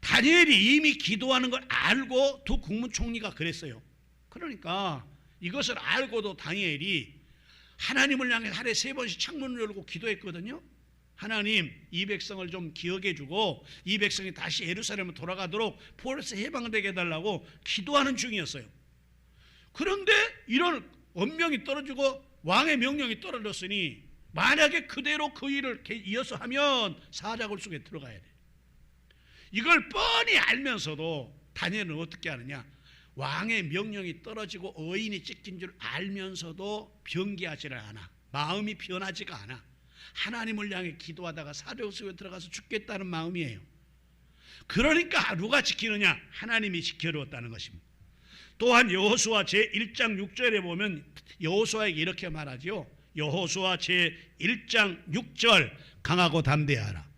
Speaker 1: 다니엘이 이미 기도하는 걸 알고 두 국무총리가 그랬어요. 그러니까 이것을 알고도 다니엘이 하나님을 향해 하루에 3번씩 창문을 열고 기도했거든요. 하나님 이 백성을 좀 기억해 주고 이 백성이 다시 예루살렘으로 돌아가도록 포로에서 해방되게 해달라고 기도하는 중이었어요. 그런데 이런 언명이 떨어지고 왕의 명령이 떨어졌으니 만약에 그대로 그 일을 이어서 하면 사자굴 속에 들어가야 돼. 이걸 뻔히 알면서도 다니엘은 어떻게 하느냐? 왕의 명령이 떨어지고 의인이 찍힌 줄 알면서도 변개하지를 않아. 마음이 변하지가 않아. 하나님을 향해 기도하다가 사자굴 속에 들어가서 죽겠다는 마음이에요. 그러니까 누가 지키느냐? 하나님이 지켜주었다는 것입니다. 또한 여호수아 제1장 6절에 보면 여호수아에게 이렇게 말하죠. 여호수아 제1장 6절 강하고 담대하라.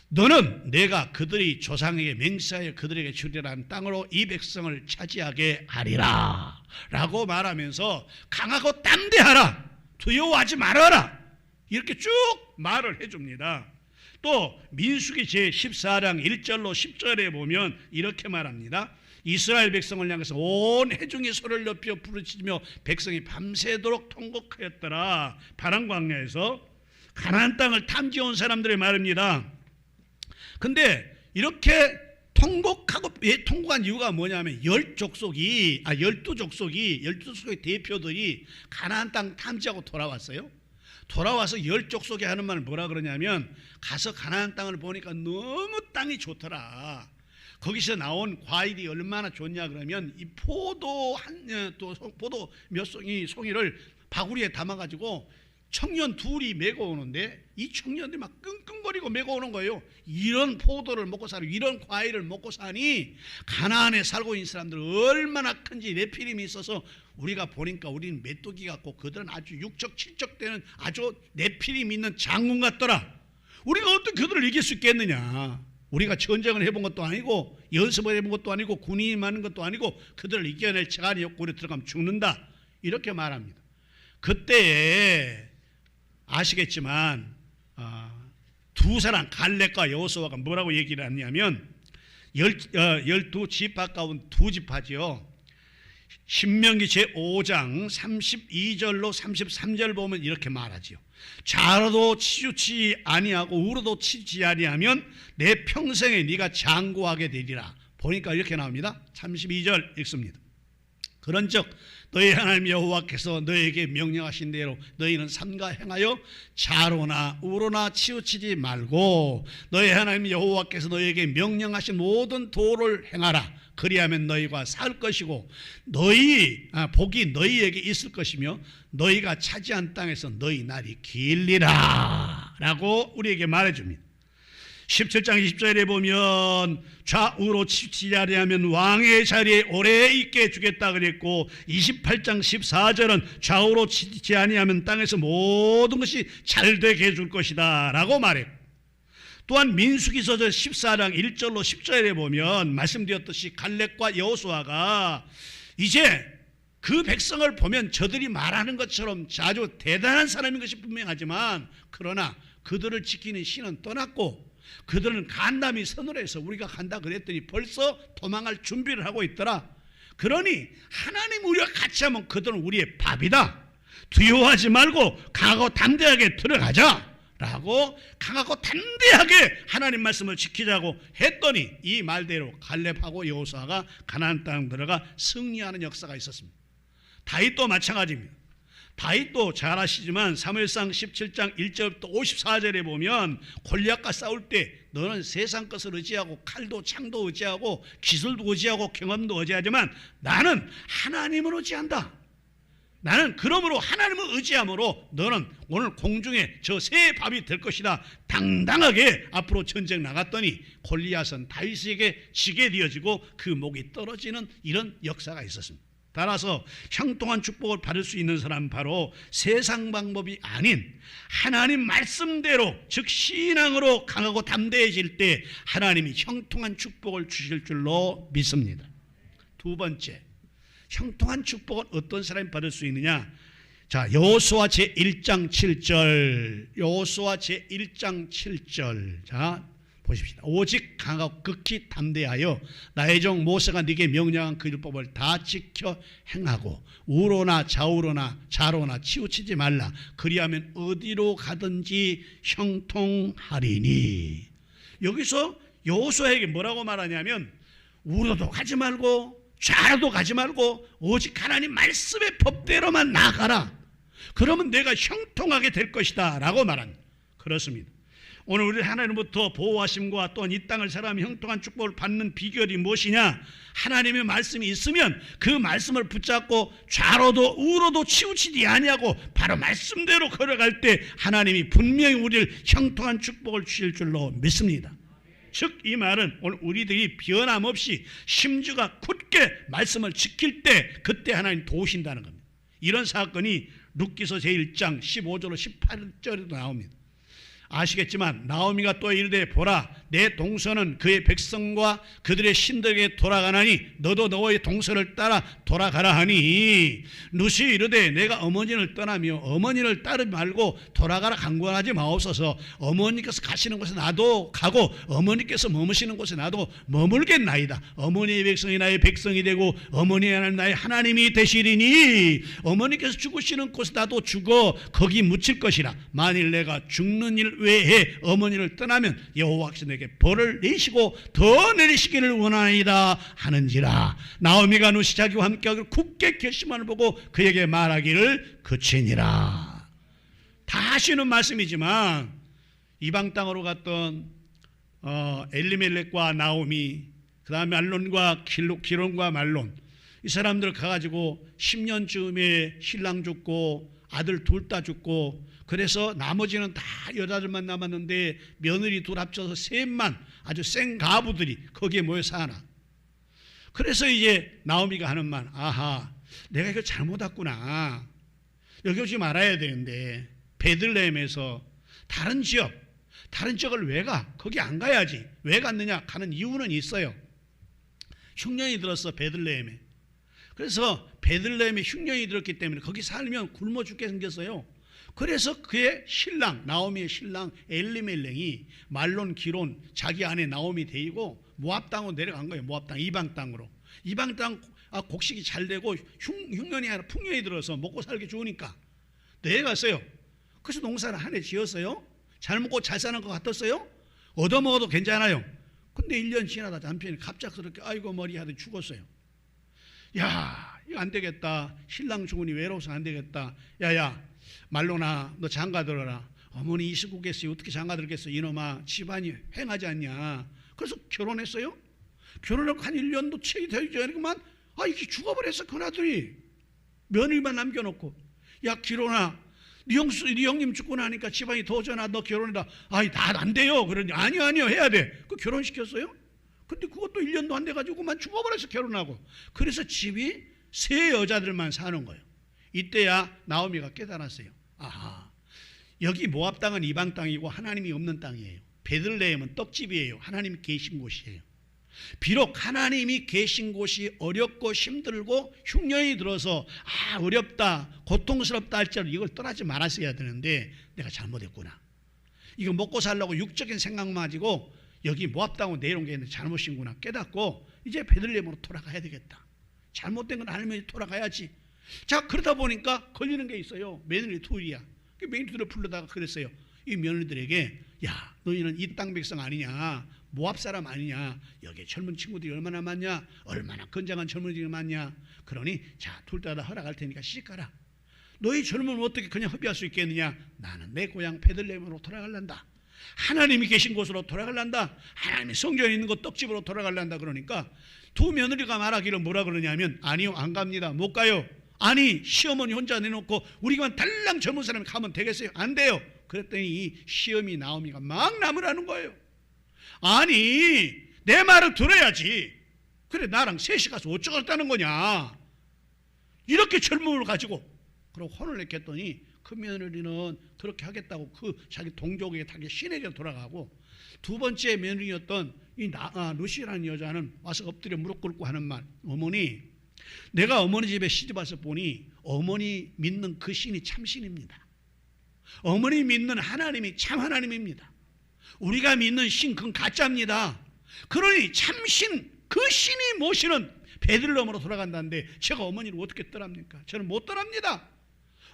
Speaker 1: 너는 내가 그들이 조상에게 맹세하여 그들에게 주리라 한 땅으로 이 백성을 차지하게 하리라 라고 말하면서 강하고 담대하라, 두려워하지 말아라, 이렇게 쭉 말을 해줍니다. 또 민수기 제14장 1절로 10절에 보면 이렇게 말합니다. 이스라엘 백성을 향해서 온 회중이 소리를 높여 부르짖으며 백성이 밤새도록 통곡하였더라. 파란 광야에서 가나안 땅을 탐지해 온 사람들의 말입니다. 근데 이렇게 통곡하고, 왜 통곡한 이유가 뭐냐면 12족속의 대표들이 가나안 땅 탐지하고 돌아왔어요. 돌아와서 10족속이 하는 말은 뭐라 그러냐면, 가서 가나안 땅을 보니까 너무 땅이 좋더라. 거기서 나온 과일이 얼마나 좋냐 그러면, 이 포도 몇 송이를 바구니에 담아가지고 청년 둘이 메고 오는데, 이 청년들이 막 끙끙거리고 메고 오는 거예요. 이런 포도를 먹고 사니, 이런 과일을 먹고 사니 가나안에 살고 있는 사람들 얼마나 큰지 네피림이 있어서 우리가 보니까 우리는 메뚜기 같고 그들은 아주 6척 7척 되는 아주 네피림 있는 장군 같더라. 우리가 어떻게 그들을 이길 수 있겠느냐. 우리가 전쟁을 해본 것도 아니고 연습을 해본 것도 아니고 군인이 많은 것도 아니고 그들을 이겨낼 체간이 없고 우리 들어가면 죽는다, 이렇게 말합니다. 그때에 아시겠지만 두 사람 갈렙과 여호수아가 뭐라고 얘기를 했냐면, 12지파 가운데 두 지파지요. 신명기 제5장 32절로 33절 보면 이렇게 말하지요. 좌로도 치우치지 아니하고 우로도 치지 아니하면 내 평생에 네가 장구하게 되리라. 보니까 이렇게 나옵니다. 32절 읽습니다. 그런즉 너희 하나님 여호와께서 너희에게 명령하신 대로 너희는 삼가 행하여 좌로나 우로나 치우치지 말고 너희 하나님 여호와께서 너희에게 명령하신 모든 도를 행하라. 그리하면 너희가 살 것이고 복이 너희에게 있을 것이며 너희가 차지한 땅에서 너희 날이 길리라 라고 우리에게 말해줍니다. 17장 20절에 보면 좌우로 치우치지 아니하면 왕의 자리에 오래 있게 주겠다 그랬고, 28장 14절은 좌우로 치우치지 아니하면 땅에서 모든 것이 잘 되게 해줄 것이다 라고 말했고, 또한 민수기서 14장 1절로 10절에 보면 말씀드렸듯이 갈렙과 여호수아가 이제 그 백성을 보면 저들이 말하는 것처럼 아주 대단한 사람인 것이 분명하지만, 그러나 그들을 지키는 신은 떠났고 그들은 간담이 서늘해서 우리가 간다 그랬더니 벌써 도망할 준비를 하고 있더라. 그러니 하나님 우리와 같이 하면 그들은 우리의 밥이다. 두려워하지 말고 강하고 담대하게 들어가자 라고 강하고 담대하게 하나님 말씀을 지키자고 했더니 이 말대로 갈렙하고 여호수아가 가나안 땅 들어가 승리하는 역사가 있었습니다. 다윗도 마찬가지입니다. 다윗도 잘 아시지만 사무엘상 17장 1절부터 54절에 보면 골리앗과 싸울 때 너는 세상 것을 의지하고 칼도 창도 의지하고 기술도 의지하고 경험도 의지하지만 나는 하나님을 의지한다. 나는 그러므로 하나님을 의지함으로 너는 오늘 공중에 저 새 밥이 될 것이다. 당당하게 앞으로 전쟁 나갔더니 골리앗은 다윗에게 지게 되어지고 그 목이 떨어지는 이런 역사가 있었습니다. 따라서 형통한 축복을 받을 수 있는 사람은 바로 세상 방법이 아닌 하나님 말씀대로, 즉 신앙으로 강하고 담대해질 때 하나님이 형통한 축복을 주실 줄로 믿습니다. 두 번째, 형통한 축복은 어떤 사람이 받을 수 있느냐? 자, 여호수아 제1장 7절, 여호수아 제1장 7절. 자, 보십시다. 오직 강하고 극히 담대하여 나의 종 모세가 네게 명령한 그 율법을 다 지켜 행하고 우로나 좌우로나 좌로나 치우치지 말라. 그리하면 어디로 가든지 형통하리니. 여기서 여호수아에게 뭐라고 말하냐면 우로도 가지 말고 좌로도 가지 말고 오직 하나님 말씀의 법대로만 나아가라. 그러면 내가 형통하게 될 것이다 라고 말합니다. 그렇습니다. 오늘 우리 하나님부터 보호하심과 또한 이 땅을 살아가며 형통한 축복을 받는 비결이 무엇이냐? 하나님의 말씀이 있으면 그 말씀을 붙잡고 좌로도 우로도 치우치지 아니하고 바로 말씀대로 걸어갈 때 하나님이 분명히 우리를 형통한 축복을 주실 줄로 믿습니다. 즉 이 말은 오늘 우리들이 변함없이 심주가 굳게 말씀을 지킬 때 그때 하나님 도우신다는 겁니다. 이런 사건이 룻기서 제1장 15절로 18절에도 나옵니다. 아시겠지만 나오미가 또 이르되 보라 내 동서는 그의 백성과 그들의 신들에게 돌아가나니 너도 너의 동서를 따라 돌아가라 하니 룻이 이르되 내가 어머니를 떠나며 어머니를 따르지 말고 돌아가라 강권하지 마옵소서. 어머니께서 가시는 곳에 나도 가고 어머니께서 머무시는 곳에 나도 머물겠나이다. 어머니의 백성이 나의 백성이 되고 어머니의 하나님 나의 하나님이 되시리니 어머니께서 죽으시는 곳에 나도 죽어 거기 묻힐 것이라. 만일 내가 죽는 일 외에 어머니를 떠나면 여호와께서 내게 벌을 내시고 더 내리시기를 원하나이다 하는지라. 나오미가 룻이 자기와 함께하기를 굳게 결심하는 보고 그에게 말하기를 그치니라. 다 하시는 말씀이지만 이방 땅으로 갔던 엘리멜렉과 나오미, 그 다음에 말론과 기론과 말론, 이 사람들 가가지고 10년쯤에 신랑 죽고 아들 둘 다 죽고, 그래서 나머지는 다 여자들만 남았는데 며느리 둘 합쳐서 셋만 아주 센 가부들이 거기에 모여 사나. 그래서 이제 나오미가 하는 말, 아하 내가 이거 잘못 왔구나, 여기 오지 말아야 되는데 베들레헴에서 다른 지역을 왜 가? 거기 안 가야지. 왜 갔느냐? 가는 이유는 있어요. 흉년이 들었어 베들레헴에. 그래서 베들레헴에 흉년이 들었기 때문에 거기 살면 굶어 죽게 생겼어요. 그래서 그의 신랑, 나오미의 신랑 엘리멜렉이 말론 기론 자기 아내 나오미 데리고 모압 땅으로 내려간 거예요. 모압 땅, 이방 땅으로. 이방 땅 곡식이 잘 되고 흉년이 아니라 풍년이 들어서 먹고 살기 좋으니까 내려갔어요. 그래서 농사를 한 해 지었어요. 잘 먹고 잘 사는 것 같았어요. 얻어먹어도 괜찮아요. 근데 1년 지나다 남편이 갑작스럽게 아이고 머리 하더니 죽었어요. 야, 이거 안 되겠다. 신랑 죽으니 외로워서 안 되겠다. 야야, 말로나 너 장가 들어라. 어머니 이 시국에서 어떻게 장가 들겠어. 이놈아, 집안이 횡하지 않냐. 그래서 결혼했어요. 결혼하고 한 1년도 채 되지 않으니까만 이렇게 죽어버렸어. 그나들이 며느리만 남겨놓고, 야 기론아, 네 형님 죽고 나니까 집안이 더워져나 너 결혼해라. 나 안 돼요. 그러니 아니요 해야 돼. 그 결혼시켰어요. 근데 그것도 1년도 안 돼가지고 그만 죽어버려서 결혼하고. 그래서 집이 세 여자들만 사는 거예요. 이때야 나오미가 깨달았어요. 아하, 여기 모압 땅은 이방 땅이고 하나님이 없는 땅이에요. 베들레헴은 떡집이에요. 하나님이 계신 곳이에요. 비록 하나님이 계신 곳이 어렵고 힘들고 흉년이 들어서 어렵다 고통스럽다 할지라도 이걸 떠나지 말았어야 되는데 내가 잘못했구나. 이거 먹고 살려고 육적인 생각만 가지고 여기 모압 땅으로 내려온 게 잘못인구나 깨닫고 이제 베들레헴으로 돌아가야 되겠다. 잘못된 건 알면 돌아가야지. 자, 그러다 보니까 걸리는 게 있어요. 며느리 둘이야. 며느리들을 불러다가 그랬어요. 이 며느리들에게, 야 너희는 이 땅 백성 아니냐, 모압 사람 아니냐, 여기에 젊은 친구들이 얼마나 많냐, 얼마나 건장한 젊은이들이 많냐. 그러니 자, 둘 다 허락할 테니까 시집가라. 너희 젊으면 어떻게 그냥 허비할 수 있겠느냐. 나는 내 고향 베들레헴으로 돌아갈란다. 하나님이 계신 곳으로 돌아갈란다. 하나님이 성전에 있는 곳 떡집으로 돌아갈란다. 그러니까 두 며느리가 말하기를 뭐라 그러냐면, 아니요 안 갑니다. 못 가요. 아니 시어머니 혼자 내놓고 우리만 달랑 젊은 사람이 가면 되겠어요? 안 돼요. 그랬더니 이 시어미 나오미가 막 나무라는 거예요. 아니 내 말을 들어야지. 그래 나랑 셋이 가서 어쩌겠다는 거냐. 이렇게 젊음을 가지고. 그러고 혼을 냈겠더니 그 며느리는 그렇게 하겠다고 그 자기 동족에게 자기 신에게 돌아가고, 두 번째 며느리였던 이 룻이라는 여자는 와서 엎드려 무릎 꿇고 하는 말, 어머니 내가 어머니 집에 시집 와서 보니 어머니 믿는 그 신이 참신입니다. 어머니 믿는 하나님이 참 하나님입니다. 우리가 믿는 신 그건 가짜입니다. 그러니 참신 그 신이 모시는 베들레헴으로 돌아간다는데 제가 어머니를 어떻게 떠납니까? 저는 못 떠납니다.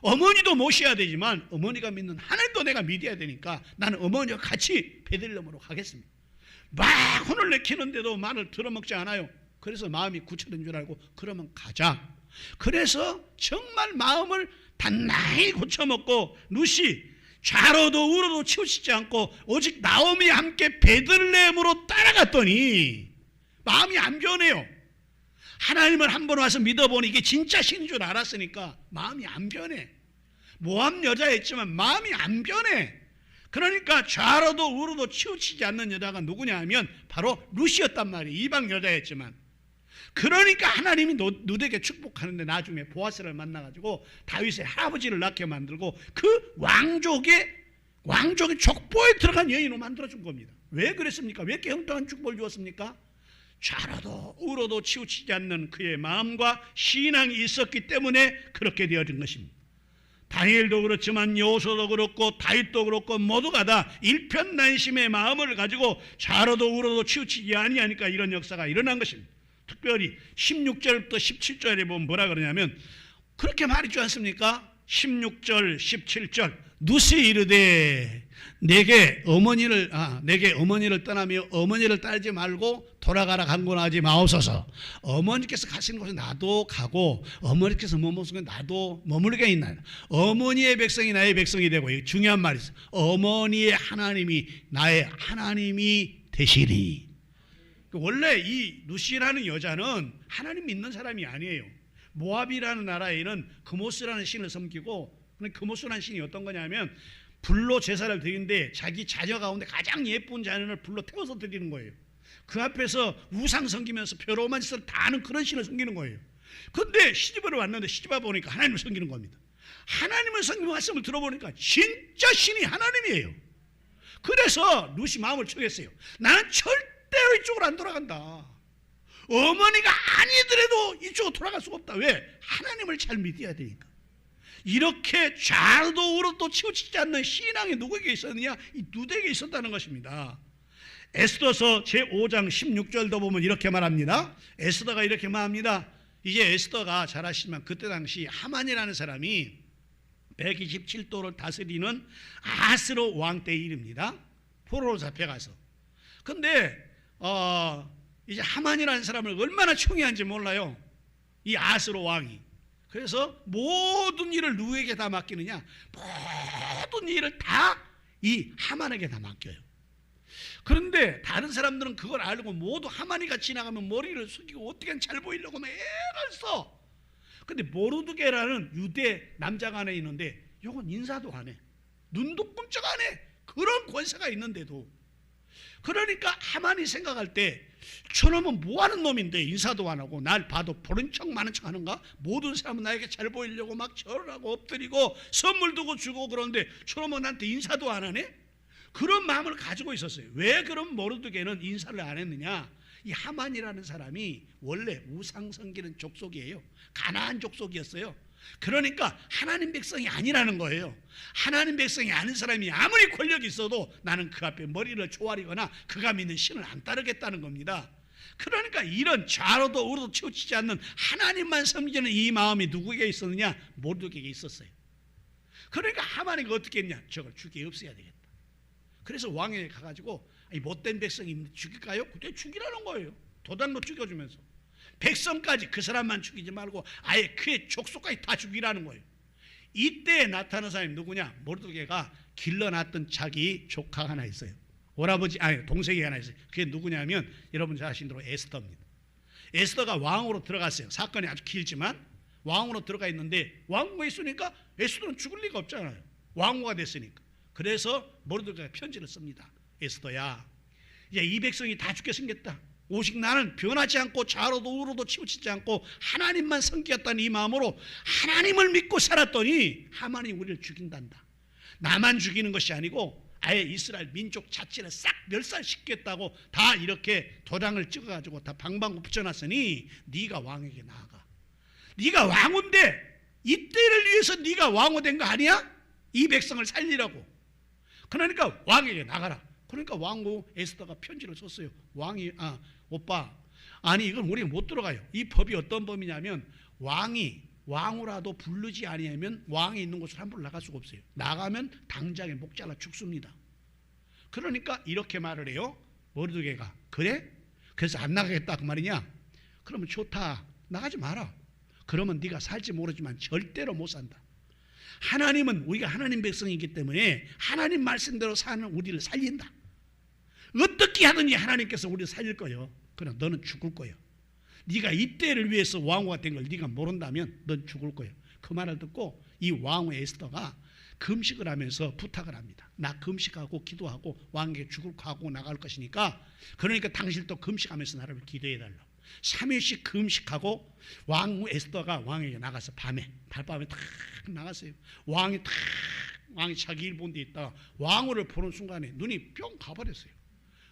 Speaker 1: 어머니도 모셔야 되지만 어머니가 믿는 하나님도 내가 믿어야 되니까 나는 어머니와 같이 베들레헴으로 가겠습니다. 막 혼을 내키는데도 말을 들어먹지 않아요. 그래서 마음이 굳혀진 줄 알고 그러면 가자. 그래서 정말 마음을 단단히 고쳐먹고 룻이 좌로도 우로도 치우치지 않고 오직 나오미와 함께 베들레헴으로 따라갔더니 마음이 안 변해요. 하나님을 한번 와서 믿어보니 이게 진짜 신인 줄 알았으니까 마음이 안 변해. 모함 여자였지만 마음이 안 변해. 그러니까 좌로도 우로도 치우치지 않는 여자가 누구냐 하면 바로 룻이었단 말이에요. 이방 여자였지만. 그러니까 하나님이 룻에게 축복하는데 나중에 보아스를 만나가지고 다윗의 할아버지를 낳게 만들고 그 왕족의 왕족의 족보에 들어간 여인으로 만들어준 겁니다. 왜 그랬습니까? 왜 이렇게 형통한 축복을 주었습니까? 좌로도 우로도 치우치지 않는 그의 마음과 신앙이 있었기 때문에 그렇게 되어진 것입니다. 다니엘도 그렇지만 여호수아도 그렇고 다윗도 그렇고 모두가 다 일편단심의 마음을 가지고 좌로도 우로도 치우치지 아니하니까 이런 역사가 일어난 것입니다. 특별히 16절부터 17절에 보면 뭐라 그러냐면 그렇게 말했지 않습니까? 16절 17절 누시 이르되 내게 어머니를 떠나며 어머니를 따르지 말고 돌아가라 강권하지 마옵소서. 어머니께서 가시는 곳에 나도 가고 어머니께서 머무는 곳에 나도 머물게 있나이다. 어머니의 백성이 나의 백성이 되고, 이게 중요한 말이 있어요. 어머니의 하나님이 나의 하나님이 되시리. 원래 이 누시라는 여자는 하나님 믿는 사람이 아니에요. 모압이라는 나라에는 그모스라는 신을 섬기고, 그모스라는 신이 어떤 거냐면 불로 제사를 드리는데 자기 자녀 가운데 가장 예쁜 자녀를 불로 태워서 드리는 거예요. 그 앞에서 우상 섬기면서 벼로만 짓을 다 아는 그런 신을 섬기는 거예요. 그런데 시집으로 왔는데 시집와 보니까 하나님을 섬기는 겁니다. 하나님을 섬기는 말씀을 들어보니까 진짜 신이 하나님이에요. 그래서 루시 마음을 추겠어요. 나는 절대로 이쪽으로 안 돌아간다. 어머니가 아니더라도 이쪽으로 돌아갈 수가 없다. 왜? 하나님을 잘 믿어야 되니까. 이렇게 좌로도 우로도 치우치지 않는 신앙이 누구에게 있었느냐? 이 누드에게 있었다는 것입니다. 에스더서 제5장 16절도 보면 이렇게 말합니다. 에스더가 이렇게 말합니다. 이제 에스더가 잘 아시지만 그때 당시 하만이라는 사람이 127도를 다스리는 아스로 왕 때 일입니다. 포로로 잡혀가서. 근데 이제 하만이라는 사람을 얼마나 총애한지 몰라요. 이 아스로 왕이. 그래서 모든 일을 누구에게 다 맡기느냐? 모든 일을 다 이 하만에게 다 맡겨요. 그런데 다른 사람들은 그걸 알고 모두 하만이가 지나가면 머리를 숙이고 어떻게 잘 보이려고 막 애를 써. 근데 모르드게라는 유대 남자가 안에 있는데 이건 인사도 안 해. 눈도 끔찍 안 해. 그런 권세가 있는데도. 그러니까 하만이 생각할 때 저놈은 뭐하는 놈인데 인사도 안 하고 날 봐도 보는 척 많은 척 하는가? 모든 사람은 나에게 잘 보이려고 막 절을 하고 엎드리고 선물 두고 주고 그러는데 저놈은 나한테 인사도 안 하네? 그런 마음을 가지고 있었어요. 왜 그럼 모르드게는 인사를 안 했느냐? 이 하만이라는 사람이 원래 우상 섬기는 족속이에요. 가나안 족속이었어요. 그러니까 하나님 백성이 아니라는 거예요. 하나님 백성이 아닌 사람이 아무리 권력이 있어도 나는 그 앞에 머리를 조아리거나 그가 믿는 신을 안 따르겠다는 겁니다. 그러니까 이런 좌로도 우로도 치우치지 않는 하나님만 섬기는 이 마음이 누구에게 있었느냐? 모르드게에게 있었어요. 그러니까 하만이 어떻게 했냐? 저걸 죽여 없애야 되겠다. 그래서 왕에게 가가지고 이 못된 백성이 죽일까요? 그때 죽이라는 거예요. 도단로 죽여주면서 백성까지 그 사람만 죽이지 말고 아예 그의 족속까지 다 죽이라는 거예요. 이때 나타난 사람이 누구냐? 모르드게가 길러놨던 자기 조카 하나 있어요. 동생이 하나 있어요. 그게 누구냐면 여러분 잘 아시는 대로 에스더입니다. 에스더가 왕으로 들어갔어요. 사건이 아주 길지만 왕으로 들어가 있는데 왕후가 있으니까 에스더는 죽을 리가 없잖아요. 왕후가 됐으니까. 그래서 모르드게가 편지를 씁니다. 에스더야, 이제 이 백성이 다 죽게 생겼다. 오직 나는 변하지 않고 좌로도 우로도 치우치지 않고 하나님만 섬기겠다는 이 마음으로 하나님을 믿고 살았더니 하만이 우리를 죽인단다. 나만 죽이는 것이 아니고 아예 이스라엘 민족 자체를 싹 멸살시키겠다고 다 이렇게 도장을 찍어가지고 다 방방구 붙여놨으니 네가 왕에게 나아가. 네가 왕인데 이때를 위해서 네가 왕후 된 거 아니야? 이 백성을 살리라고. 그러니까 왕에게 나가라. 그러니까 왕후 에스더가 편지를 썼어요. 오빠, 아니 이건 우리가 못 들어가요. 이 법이 어떤 법이냐면 왕이 왕후라도 부르지 아니하면 왕이 있는 곳을 함부로 나갈 수가 없어요. 나가면 당장에 목 잘라 죽습니다. 그러니까 이렇게 말을 해요. 모르드게가. 그래? 그래서 안 나가겠다 그 말이냐? 그러면 좋다. 나가지 마라. 그러면 네가 살지 모르지만 절대로 못 산다. 하나님은 우리가 하나님 백성이기 때문에 하나님 말씀대로 사는 우리를 살린다. 어떻게 하든지 하나님께서 우리를 살릴 거예요. 그러나 너는 죽을 거예요. 네가 이때를 위해서 왕후가 된 걸 네가 모른다면 넌 죽을 거예요. 그 말을 듣고 이 왕후 에스더가 금식을 하면서 부탁을 합니다. 나 금식하고 기도하고 왕에게 죽을 하고 나갈 것이니까, 그러니까 당신도 금식하면서 나를 기도해 달라고. 3일씩 금식하고 왕후 에스더가 왕에게 나가서 달밤에 탁 나갔어요. 왕이 탁 왕이 자기 일 본 데 있다가 왕후를 보는 순간에 눈이 뿅 가버렸어요.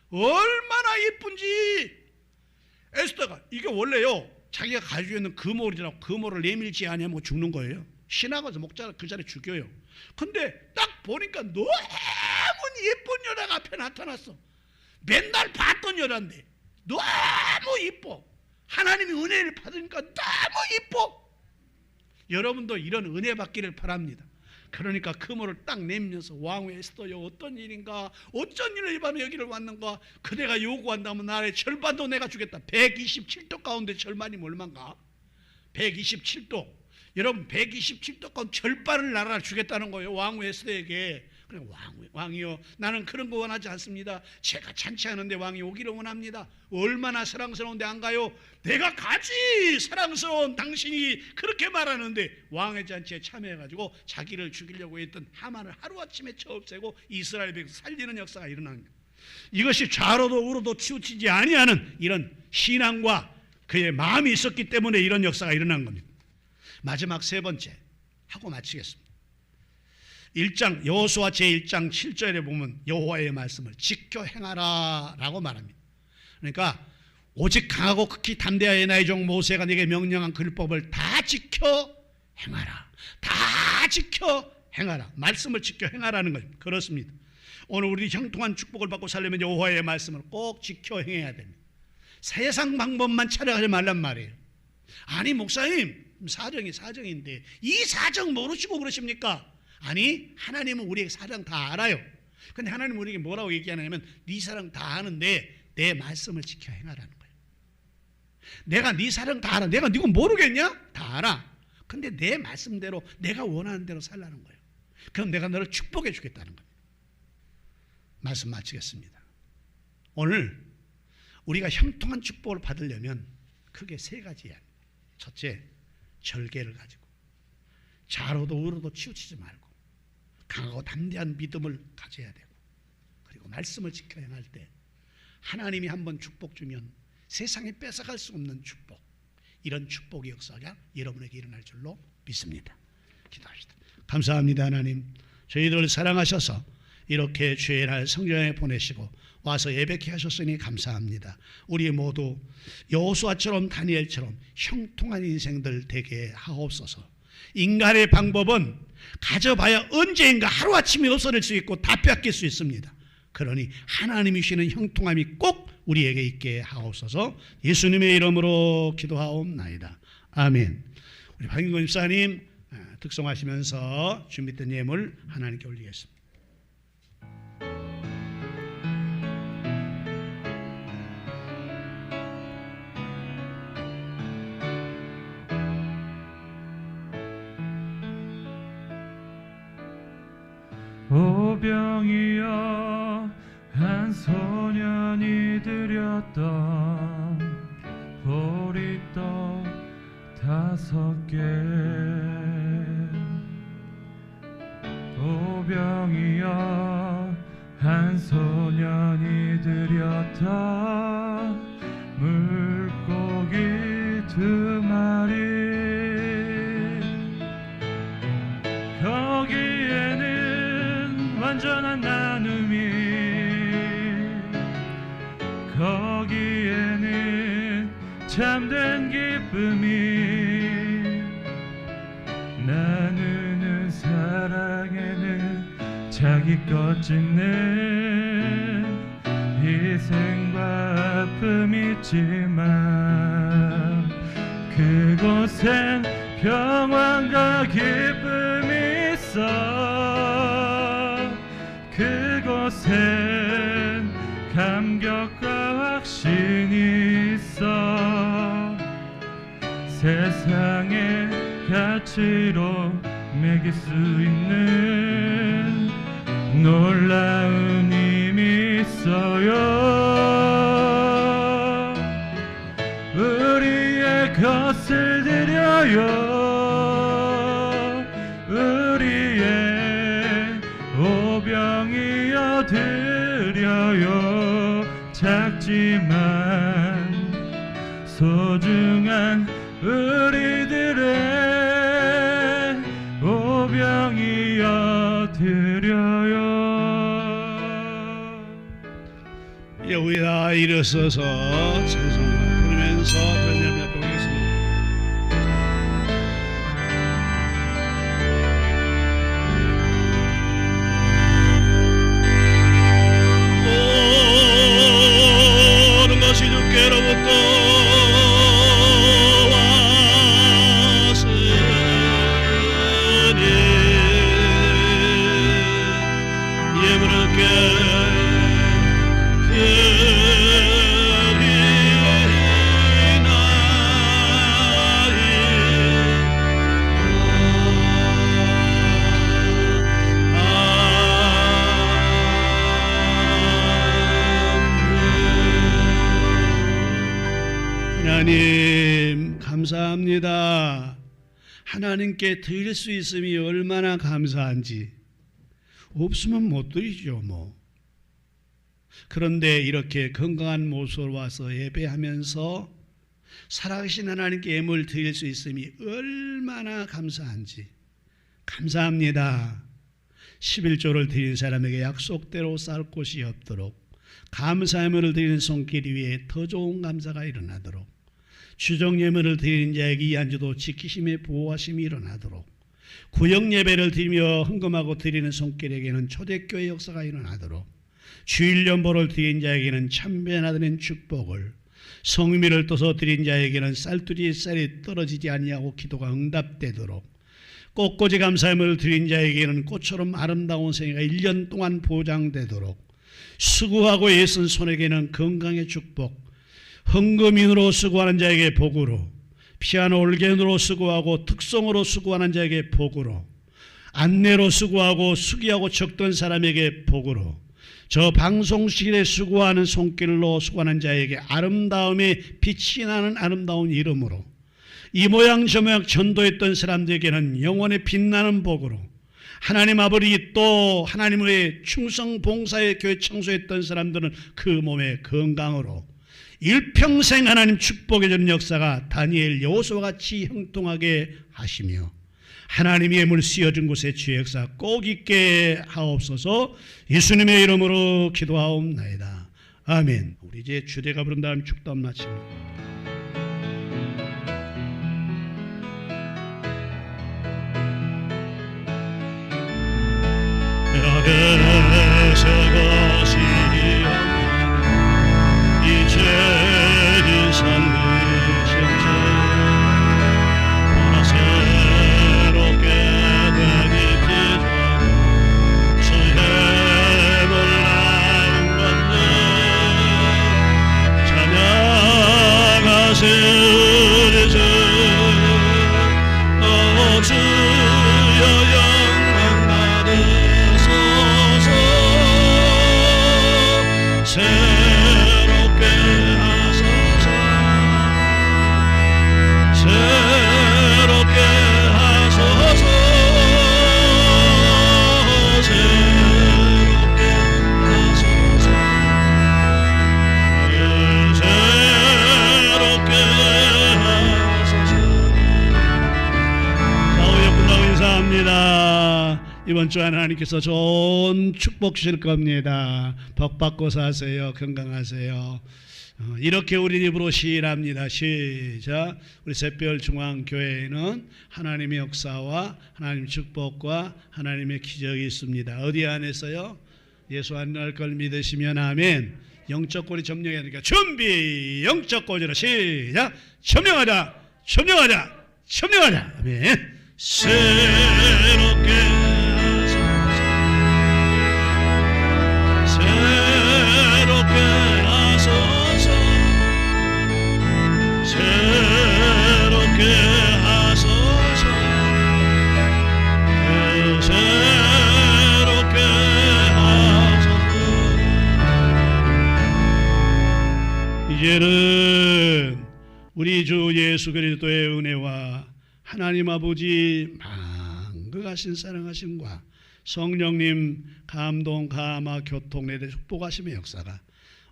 Speaker 1: 얼마나 예쁜지. 에스더가 이게 원래요, 자기가 가지고 있는 금오리라고 금오를 내밀지 않으면 죽는 거예요. 신하가서 목자를 그 자리에 죽여요. 근데 딱 보니까 너무 예쁜 여자가 앞에 나타났어. 맨날 봤던 여자인데 너무 이뻐. 하나님이 은혜를 받으니까 너무 이뻐. 여러분도 이런 은혜 받기를 바랍니다. 그러니까 금오를 딱 내밀면서 왕후 에스더여, 어떤 일인가, 어쩐 일을 이 밤에 여기를 왔는가. 그대가 요구한다면 나의 절반도 내가 주겠다. 127도 가운데 절반이 얼마인가? 127도. 여러분 127도 가운데 절반을 나라 주겠다는 거예요, 왕후 에스더에게. 그래, 왕이요, 나는 그런 거 원하지 않습니다. 제가 잔치하는데 왕이 오기를 원합니다. 얼마나 사랑스러운데 안 가요? 내가 가지. 사랑스러운 당신이 그렇게 말하는데. 왕의 잔치에 참여해가지고 자기를 죽이려고 했던 하만을 하루아침에 쳐없애고 이스라엘 백성 살리는 역사가 일어나는 거예요. 이것이 좌로도 우로도 치우치지 아니하는 이런 신앙과 그의 마음이 있었기 때문에 이런 역사가 일어난 겁니다. 마지막 세 번째 하고 마치겠습니다. 1장 여호수아 제1장 7절에 보면 여호와의 말씀을 지켜 행하라 라고 말합니다. 그러니까 오직 강하고 극히 담대하여 나의 종 모세가 네게 명령한 그 율법을 다 지켜 행하라. 다 지켜 행하라. 말씀을 지켜 행하라는 거죠. 그렇습니다. 오늘 우리 형통한 축복을 받고 살려면 여호와의 말씀을 꼭 지켜 행해야 됩니다. 세상 방법만 찾아가지 말란 말이에요. 아니 목사님, 사정인데 이 사정 모르시고 그러십니까? 아니, 하나님은 우리에게 사정 다 알아요. 근데 하나님은 우리에게 뭐라고 얘기하냐면 네 사정 다 아는데 내 말씀을 지켜 행하라는 거예요. 내가 네 사정 다 알아. 내가 네가 모르겠냐? 다 알아. 근데 내 말씀대로 내가 원하는 대로 살라는 거예요. 그럼 내가 너를 축복해 주겠다는 겁니다. 말씀 마치겠습니다. 오늘 우리가 형통한 축복을 받으려면 크게 세 가지야. 첫째, 절개를 가지고 좌로도 우로도 치우치지 말고 강하고 담대한 믿음을 가져야 되고, 그리고 말씀을 지켜 행할 때 하나님이 한번 축복 주면 세상에 뺏어갈 수 없는 축복, 이런 축복의 역사가 여러분에게 일어날 줄로 믿습니다. 기도합시다. 감사합니다. 하나님, 저희들을 사랑하셔서 이렇게 주의 날 성전에 보내시고 와서 예배케 하셨으니 감사합니다. 우리 모두 여호수아처럼 다니엘처럼 형통한 인생들 되게 하옵소서. 인간의 방법은 가져봐야 언제인가 하루아침에 없어질 수 있고 다 뺏길 수 있습니다. 그러니 하나님이 주시는 형통함이 꼭 우리에게 있게 하옵소서. 예수님의 이름으로 기도하옵나이다. 아멘. 우리 박인권 집사님 득송하시면서 준비된 예물 하나님께 올리겠습니다.
Speaker 4: 오병이어 한 소년이 드렸던 보리떡 5개, 오병이어 한 소년이 드렸던 물고기 2마리, 거기에는 완전한 나눔이, 거기에는 참된 기쁨이, 나누는 사랑에는 자기 것 짓는 희생과 아픔이 있지만 그곳엔 평안과 기쁨이 있어. 그곳엔 감격과 확신이 있어. 세상의 가치로 매길 수 있는 놀라운 힘이 있어요. 우리의 것을 드려요. 우리의 오병이어 드려요. 작지만 소중한 우리들의 오병이어 드려요.
Speaker 1: 일어서서 찬송을 부르면서 변념해 보겠습니다. 모든 것이 주께로부터 하나님 감사합니다. 하나님께 드릴 수 있음이 얼마나 감사한지. 없으면 못 드리죠 뭐. 그런데 이렇게 건강한 모습으로 와서 예배하면서 살아계신 하나님께 예물을 드릴 수 있음이 얼마나 감사한지. 감사합니다. 11조를 드린 사람에게 약속대로 쌀 곳이 없도록, 감사 예물을 드리는 손길 위에 더 좋은 감사가 일어나도록, 주정 예물을 드리는 자에게 이 한 주도 지키심의 보호하심이 일어나도록, 구역 예배를 드리며 헌금하고 드리는 손길에게는 초대교회 역사가 일어나도록, 주일 연보를 드린 자에게는 참변하는 축복을, 성미를 떠서 드린 자에게는 쌀두리의 쌀이 떨어지지 아니하고 기도가 응답되도록, 꽃꽂이 감사함을 드린 자에게는 꽃처럼 아름다운 생애가 1년 동안 보장되도록, 수고하고 애쓴 손에게는 건강의 축복, 헌금인으로 수고하는 자에게 복으로, 피아노 올겐으로 수고하고 특성으로 수고하는 자에게 복으로, 안내로 수고하고 수기하고 적던 사람에게 복으로, 저 방송실에 수고하는 손길로 수고하는 자에게 아름다움의 빛이 나는 아름다운 이름으로, 이 모양 저 모양 전도했던 사람들에게는 영원히 빛나는 복으로, 하나님 아버지 또 하나님의 충성 봉사의 교회 청소했던 사람들은 그 몸의 건강으로 일평생 하나님 축복해 주는 역사가 다니엘 여호수아와 같이 형통하게 하시며, 하나님의 예물 씌어준 곳에 주의 역사 꼭 있게 하옵소서. 예수님의 이름으로 기도하옵나이다. 아멘. 우리 이제 주대가 부른 다음 축도함 마칩니다. 이번 주 하나님께서 좋은 축복 주실 겁니다. 복 받고 사세요. 건강하세요. 이렇게 우리 입으로 시인합니다. 시작. 우리 샛별중앙교회에는 하나님의 역사와 하나님의 축복과 하나님의 기적이 있습니다. 어디 안에서요? 예수 안 날 걸 믿으시면 아멘. 영적 고리 점령해야 되니까 준비. 영적 고리로 시작. 점령하자. 점령하자. 점령하자. 아멘. 새롭게 새롭게 하소서. 새롭게 하소서. 이제는 우리 주 예수 그리스도의 은혜와 하나님 아버지 만극하신 사랑하심과 성령님 감동 감화 교통 내대 축복하심의 역사가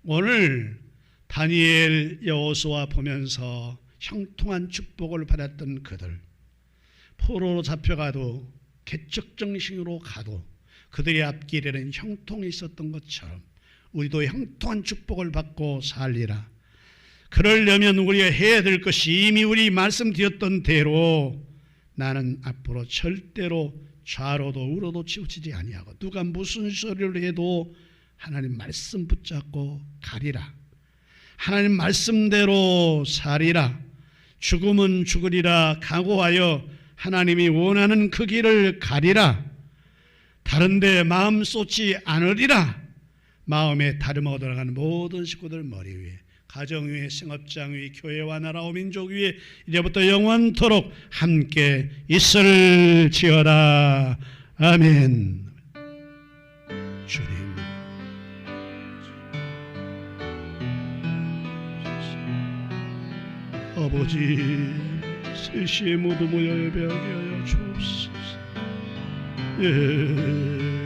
Speaker 1: 오늘 다니엘 여호수아 보면서 형통한 축복을 받았던 그들, 포로로 잡혀가도 개척정신으로 가도 그들의 앞길에는 형통이 있었던 것처럼 우리도 형통한 축복을 받고 살리라. 그러려면 우리가 해야 될 것이 이미 우리 말씀드렸던 대로 나는 앞으로 절대로 좌로도 우로도 치우치지 아니하고 누가 무슨 소리를 해도 하나님 말씀 붙잡고 가리라. 하나님 말씀대로 살리라. 죽음은 죽으리라 각오하여 하나님이 원하는 그 길을 가리라. 다른 데 마음 쏟지 않으리라. 마음에 다름하고 돌아가는 모든 식구들 머리 위에, 가정 위에, 생업장 위에, 교회와 나라와 민족 위에 이제부터 영원토록 함께 있을지어다. 아멘. 주님, 아버지, 3시에 모두 모여 예배하게 하여 주옵소서. 예.